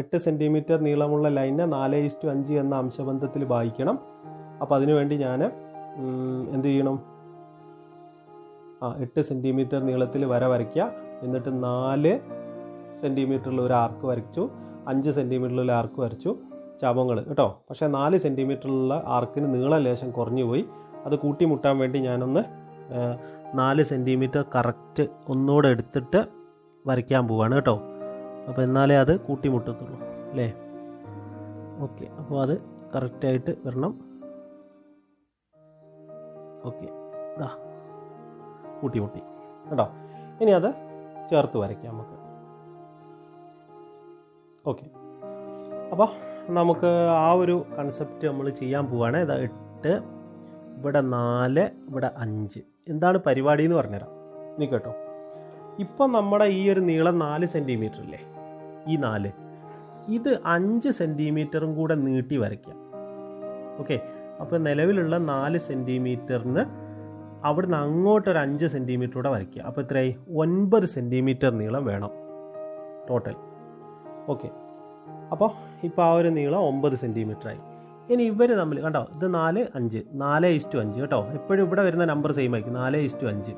8 സെൻറ്റിമീറ്റർ നീളമുള്ള ലൈനിനെ 4:5 എന്ന അംശബന്ധത്തിൽ ഭാഗിക്കണം. അപ്പോൾ അതിനുവേണ്ടി ഞാൻ എന്ത് ചെയ്യണം? 8 സെൻറ്റിമീറ്റർ നീളത്തിൽ വര വരയ്ക്കുക. എന്നിട്ട് 4 സെൻറ്റിമീറ്ററിൽ ഒരു ആർക്ക് വരച്ചു, 5 സെൻറ്റിമീറ്ററിൽ ഒരു ആർക്ക് വരച്ചു, ചാപങ്ങൾ കേട്ടോ. പക്ഷേ 4 സെൻറ്റിമീറ്ററിലുള്ള ആർക്കിന് നീളം ലേശം കുറഞ്ഞു പോയി. അത് കൂട്ടിമുട്ടാൻ വേണ്ടി ഞാനൊന്ന് 4 സെൻറ്റിമീറ്റർ കറക്റ്റ് ഒന്നുകൂടെ എടുത്തിട്ട് വരയ്ക്കാൻ പോവാണ് കേട്ടോ. അപ്പോൾ എന്നാലേ അത് കൂട്ടിമുട്ടത്തുള്ളൂ അല്ലേ? ഓക്കെ. അപ്പോൾ അത് കറക്റ്റായിട്ട് വരണം. ഓക്കെ, ഇതാ കൂട്ടിമുട്ടി കേട്ടോ. ഇനി അത് ചേർത്ത് വരയ്ക്കാം നമുക്ക്. ഓക്കെ. അപ്പോൾ നമുക്ക് ആ ഒരു കൺസെപ്റ്റ് നമ്മൾ ചെയ്യാൻ പോവുകയാണ്. ഇതാ 8, ഇവിടെ 4, ഇവിടെ 5. എന്താണ് പരിപാടി എന്ന് പറഞ്ഞുതരാം ഇനി കേട്ടോ. ഇപ്പം നമ്മുടെ ഈ ഒരു നീളം 4 സെൻറ്റിമീറ്റർ ഇല്ലേ, ഈ 4, ഇത് 5 സെൻറ്റിമീറ്ററും കൂടെ നീട്ടി വരയ്ക്കാം. ഓക്കെ. അപ്പോൾ നിലവിലുള്ള 4 സെൻറ്റിമീറ്ററിന് അവിടുന്ന് അങ്ങോട്ടൊരു 5 സെൻറ്റിമീറ്റർ കൂടെ വരയ്ക്കുക. അപ്പോൾ എത്രയായി? 9 സെൻറ്റിമീറ്റർ നീളം വേണം ടോട്ടൽ. ഓക്കെ. അപ്പോൾ ഇപ്പോൾ ആ ഒരു നീളം 9 സെൻറ്റിമീറ്ററായി. ഇനി ഇവർ തമ്മിൽ കണ്ടോ, ഇത് 4, 5, 4:5 കേട്ടോ. എപ്പോഴും ഇവിടെ വരുന്ന നമ്പർ സെയിം ആയിരിക്കും, 4:5.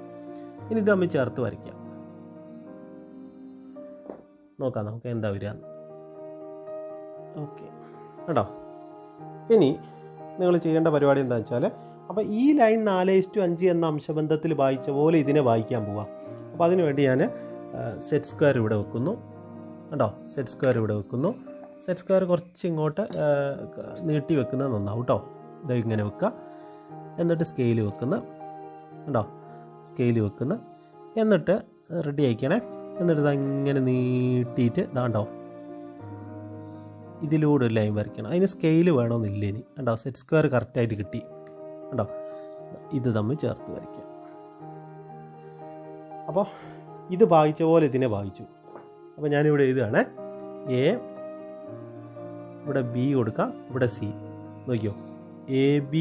ഇനി ഇത് തമ്മിൽ ചേർത്ത് വരയ്ക്കാം. നോക്കാം നമുക്ക് എന്താ വരിക. ഓക്കെ കേട്ടോ. ഇനി നിങ്ങൾ ചെയ്യേണ്ട പരിപാടി എന്താണെന്ന് വെച്ചാൽ, അപ്പോൾ ഈ ലൈൻ 4:5 എന്ന അംശബന്ധത്തിൽ വായിച്ച പോലെ ഇതിനെ വായിക്കാൻ പോവാം. അപ്പോൾ അതിന് വേണ്ടി ഞാൻ സെറ്റ് സ്ക്വയർ ഇവിടെ വെക്കുന്നു കേട്ടോ. സെറ്റ് സ്ക്വയർ ഇവിടെ വെക്കുന്നു. സെറ്റ് സ്ക്വയർ കുറച്ച് ഇങ്ങോട്ട് നീട്ടി വെക്കുന്നത് നന്നാവും കേട്ടോ. ഇത് ഇങ്ങനെ വെക്കുക. എന്നിട്ട് സ്കെയിൽ വെക്കുന്ന കേട്ടോ, സ്കെയിൽ വെക്കുന്ന. എന്നിട്ട് റെഡി ആയിക്കണേ. എന്നിട്ട് ഇതങ്ങനെ നീട്ടിയിട്ട് ഇതാണ്ടോ ഇതിലൂടെ ഒരു ലൈൻ വരയ്ക്കണം. അതിന് സ്കെയിൽ വേണമെന്നില്ല ഇനി കേട്ടോ. സെറ്റ് സ്ക്വയർ കറക്റ്റായിട്ട് കിട്ടി കേട്ടോ. ഇത് തമ്മിൽ ചേർത്ത് വരയ്ക്കാം. അപ്പോൾ ഇത് ഭാഗിച്ച പോലെ ഇതിനെ ഭാഗിച്ചു. അപ്പോൾ ഞാനിവിടെ എഴുതുകയാണേ, എ, ഇവിടെ ബി കൊടുക്കാം, ഇവിടെ സി. നോക്കിയോ, AB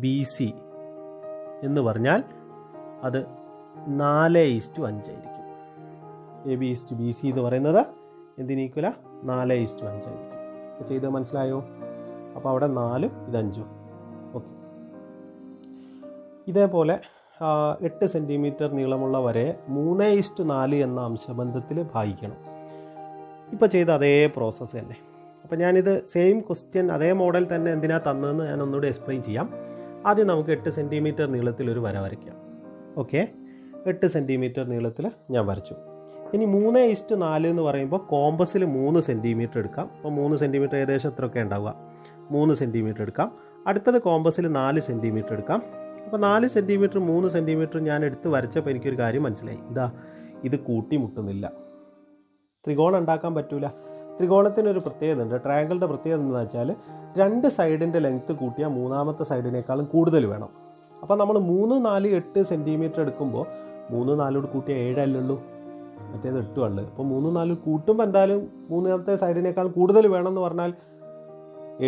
BC എന്ന് പറഞ്ഞാൽ അത് 4:5 ആയിരിക്കും. AB BC എന്ന് പറയുന്നത് എന്തിന് ഈക്വല? 4:5 ആയിരിക്കും. അപ്പോൾ ചെയ്ത് മനസ്സിലായോ? അപ്പോൾ അവിടെ 4, ഇത് 5. ഓക്കെ. ഇതേപോലെ 8 സെൻറ്റിമീറ്റർ നീളമുള്ള വരയെ 3:4 എന്ന അംശബന്ധത്തിൽ ഭാഗിക്കണം. ഇപ്പോൾ ചെയ്ത അതേ പ്രോസസ്സ് തന്നെ. അപ്പോൾ ഞാനിത് സെയിം ക്വസ്റ്റ്യൻ അതേ മോഡൽ തന്നെ എന്തിനാ തന്നതെന്ന് ഞാൻ ഒന്നുകൂടി എക്സ്പ്ലെയിൻ ചെയ്യാം. ആദ്യം നമുക്ക് 8 സെൻറ്റിമീറ്റർ നീളത്തിൽ ഒരു വര വരയ്ക്കാം. ഓക്കെ. 8 സെൻറ്റിമീറ്റർ നീളത്തിൽ ഞാൻ വരച്ചു. ഇനി 3:4 എന്ന് പറയുമ്പോൾ കോമ്പസിൽ 3 സെൻറ്റിമീറ്റർ എടുക്കാം. അപ്പോൾ 3 സെൻറ്റിമീറ്റർ ഏകദേശം എത്രയൊക്കെ ഉണ്ടാവുക? 3 സെൻറ്റിമീറ്റർ എടുക്കാം. അടുത്തത് കോമ്പസിൽ 4 സെൻറ്റിമീറ്റർ എടുക്കാം. അപ്പോൾ 4 സെൻറ്റിമീറ്റർ 3 സെൻറ്റിമീറ്റർ ഞാൻ എടുത്ത് വരച്ചപ്പോൾ എനിക്കൊരു കാര്യം മനസ്സിലായി. ഇതാ, ഇത് കൂട്ടിമുട്ടുന്നില്ല. ത്രികോണം ഉണ്ടാക്കാൻ പറ്റൂല. ത്രികോണത്തിനൊരു പ്രത്യേകത ഉണ്ട്. ട്രയാങ്കിളിൻ്റെ പ്രത്യേകത എന്താണെന്ന് വെച്ചാൽ 2 സൈഡിൻ്റെ ലെങ്ത്ത് കൂട്ടിയാൽ മൂന്നാമത്തെ സൈഡിനേക്കാളും കൂടുതൽ വേണം. അപ്പോൾ നമ്മൾ 3, 4, 8 സെൻറ്റിമീറ്റർ എടുക്കുമ്പോൾ 3, 4 കൂട്ടിയാൽ 7 അല്ലുള്ളൂ, മറ്റേത് 8 ഉള്ളു. അപ്പോൾ 3, 4 കൂട്ടുമ്പോൾ എന്തായാലും മൂന്നാമത്തെ സൈഡിനേക്കാൾ കൂടുതൽ വേണമെന്ന് പറഞ്ഞാൽ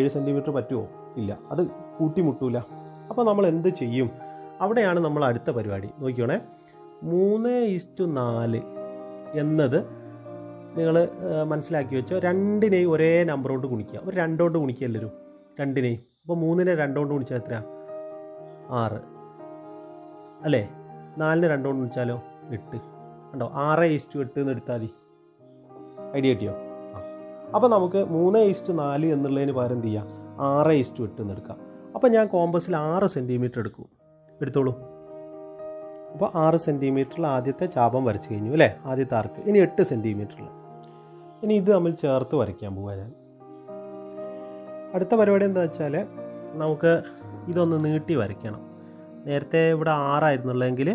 7 സെൻറ്റിമീറ്റർ പറ്റുമോ? ഇല്ല, അത് കൂട്ടിമുട്ടൂല. അപ്പോൾ നമ്മൾ എന്ത് ചെയ്യും? അവിടെയാണ് നമ്മൾ അടുത്ത പരിപാടി. നോക്കിയോണേ, 3:4 എന്നത് നിങ്ങൾ മനസ്സിലാക്കി വെച്ചോ. 2നെയും ഒരേ നമ്പർ കൊണ്ട് ഗുണിക്കുക. ഒരു 2 കൊണ്ട് ഗുണിക്കുക എല്ലാവരും, 2നെയും. അപ്പോൾ 3നെ 2 കൊണ്ട് ഗുണിച്ചാൽ എത്രയാണ്? 6 അല്ലേ? 4നെ 2 കൊണ്ട് ഗുണിച്ചാലോ 8 കണ്ടോ, 6:8 എന്ന് എടുത്താൽ മതി. ഐഡിയ കിട്ടിയോ? അപ്പോൾ നമുക്ക് 3:4 എന്നുള്ളതിന് പകരം എന്ത് ചെയ്യാം, 6:8 എന്ന് എടുക്കാം. അപ്പോൾ ഞാൻ കോമ്പസിൽ 6 സെൻറ്റിമീറ്റർ എടുത്തോളൂ. അപ്പോൾ 6 സെൻറ്റിമീറ്ററിൽ ആദ്യത്തെ ചാപം വരച്ച് കഴിഞ്ഞു അല്ലേ, ആദ്യത്തെ ആർക്ക്. ഇനി 8 സെൻറ്റിമീറ്ററിൽ ഇനി ഇത് തമ്മിൽ ചേർത്ത് വരയ്ക്കാൻ പോവാ ഞാൻ. അടുത്ത പരിപാടി എന്താ വെച്ചാൽ നമുക്ക് ഇതൊന്ന് നീട്ടി വരയ്ക്കണം. നേരത്തെ ഇവിടെ 6 ആയിരുന്നുള്ളെങ്കിൽ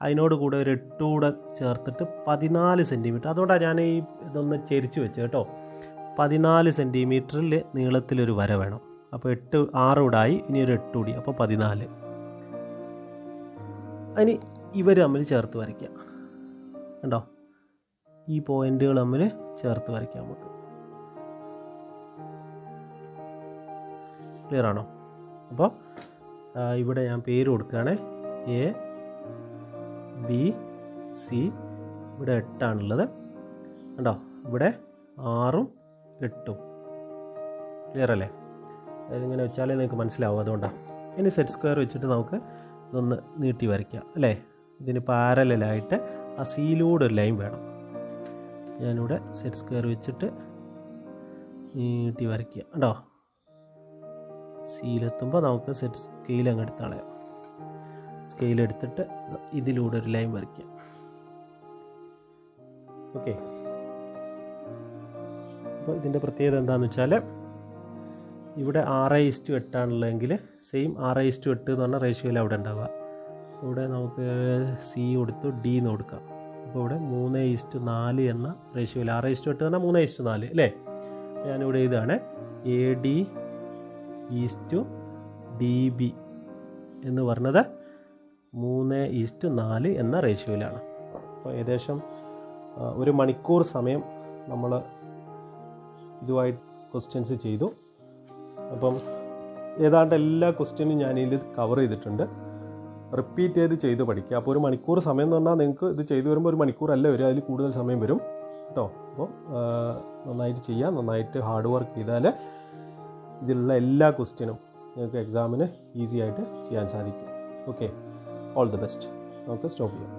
അതിനോട് കൂടെ ഒരു 8 കൂടെ ചേർത്തിട്ട് 14 സെൻറ്റിമീറ്റർ. അതുകൊണ്ടാണ് ഞാൻ ഈ ഇതൊന്ന് ചെരിച്ച് വെച്ചത് കേട്ടോ. 14 സെൻറ്റിമീറ്ററിൽ നീളത്തിലൊരു വര വേണം. അപ്പോൾ 6 കൂടെ ആയി, ഇനി ഒരു 8 കൂടി, അപ്പോൾ 14. അതിന് ഇവർ തമ്മിൽ ചേർത്ത് വരയ്ക്കാം. കണ്ടോ, ഈ പോയിന്റുകൾ തമ്മിൽ ചേർത്ത് വരയ്ക്കാം നമുക്ക്. ക്ലിയർ ആണോ? അപ്പോൾ ഇവിടെ ഞാൻ പേര് കൊടുക്കുകയാണ് A B C. ഇവിടെ 8 ആണുള്ളത് കണ്ടോ, ഇവിടെ 6ഉം 8ഉം. ക്ലിയർ അല്ലേ? ഇതിങ്ങനെ വെച്ചാലേ നിങ്ങൾക്ക് മനസ്സിലാവും, അതുകൊണ്ടാണ്. ഇനി സെറ്റ് സ്ക്വയർ വെച്ചിട്ട് നമുക്ക് ഇതൊന്ന് നീട്ടി വരയ്ക്കാം അല്ലേ. ഇതിന് പാരലായിട്ട് ആ സിയിലൂടെ ഒരു ലൈൻ വേണം. ഞാനിവിടെ സെറ്റ് സ്ക്വയർ വെച്ചിട്ട് നീട്ടി വരയ്ക്കുക കണ്ടോ. സിയിലെത്തുമ്പോൾ നമുക്ക് സെറ്റ് സ്കെയിൽ അങ്ങ് എടുത്ത് കളയാം. സ്കെയിൽ എടുത്തിട്ട് ഇതിലൂടെ ഒരു ലൈൻ വരയ്ക്കാം. ഓക്കെ. അപ്പോൾ ഇതിൻ്റെ പ്രത്യേകത എന്താണെന്ന് വെച്ചാൽ ഇവിടെ 6:8 ആണുള്ളതെങ്കിൽ സെയിം 6:8 എന്ന് പറഞ്ഞ റേഷ്യോയിൽ അവിടെ ഉണ്ടാവുക. ഇവിടെ നമുക്ക് സി കൊടുത്തു ഡി എന്ന് കൊടുക്കാം. അപ്പോൾ ഇവിടെ 3:4 എന്ന റേഷ്യോയിൽ 6:8 പറഞ്ഞാൽ 3:4 അല്ലേ. ഞാനിവിടെ ഇതാണ് AD DB എന്ന് പറഞ്ഞത് 3:4 എന്ന റേഷ്യോയിലാണ്. അപ്പോൾ ഏകദേശം 1 മണിക്കൂർ സമയം നമ്മൾ ഇതുമായിട്ട് ക്വസ്റ്റ്യൻസ് ചെയ്തു. അപ്പം ഏതാണ്ട് എല്ലാ ക്വസ്റ്റ്യനും ഞാനിതിൽ കവർ ചെയ്തിട്ടുണ്ട്. റിപ്പീറ്റ് ചെയ്ത് പഠിക്കുക. അപ്പോൾ 1 മണിക്കൂർ സമയം എന്ന് പറഞ്ഞാൽ നിങ്ങൾക്ക് ഇത് ചെയ്തു വരുമ്പോൾ 1 മണിക്കൂറല്ല വരും, അതിൽ കൂടുതൽ സമയം വരും കേട്ടോ. അപ്പോൾ നന്നായിട്ട് ചെയ്യുക, നന്നായിട്ട് ഹാർഡ് വർക്ക് ചെയ്താൽ ഇതിലുള്ള എല്ലാ ക്വസ്റ്റ്യനും നിങ്ങൾക്ക് എക്സാമിന് ഈസി ആയിട്ട് ചെയ്യാൻ സാധിക്കും. Okay, all the best. നമുക്ക് സ്റ്റോപ്പ് ചെയ്യാം.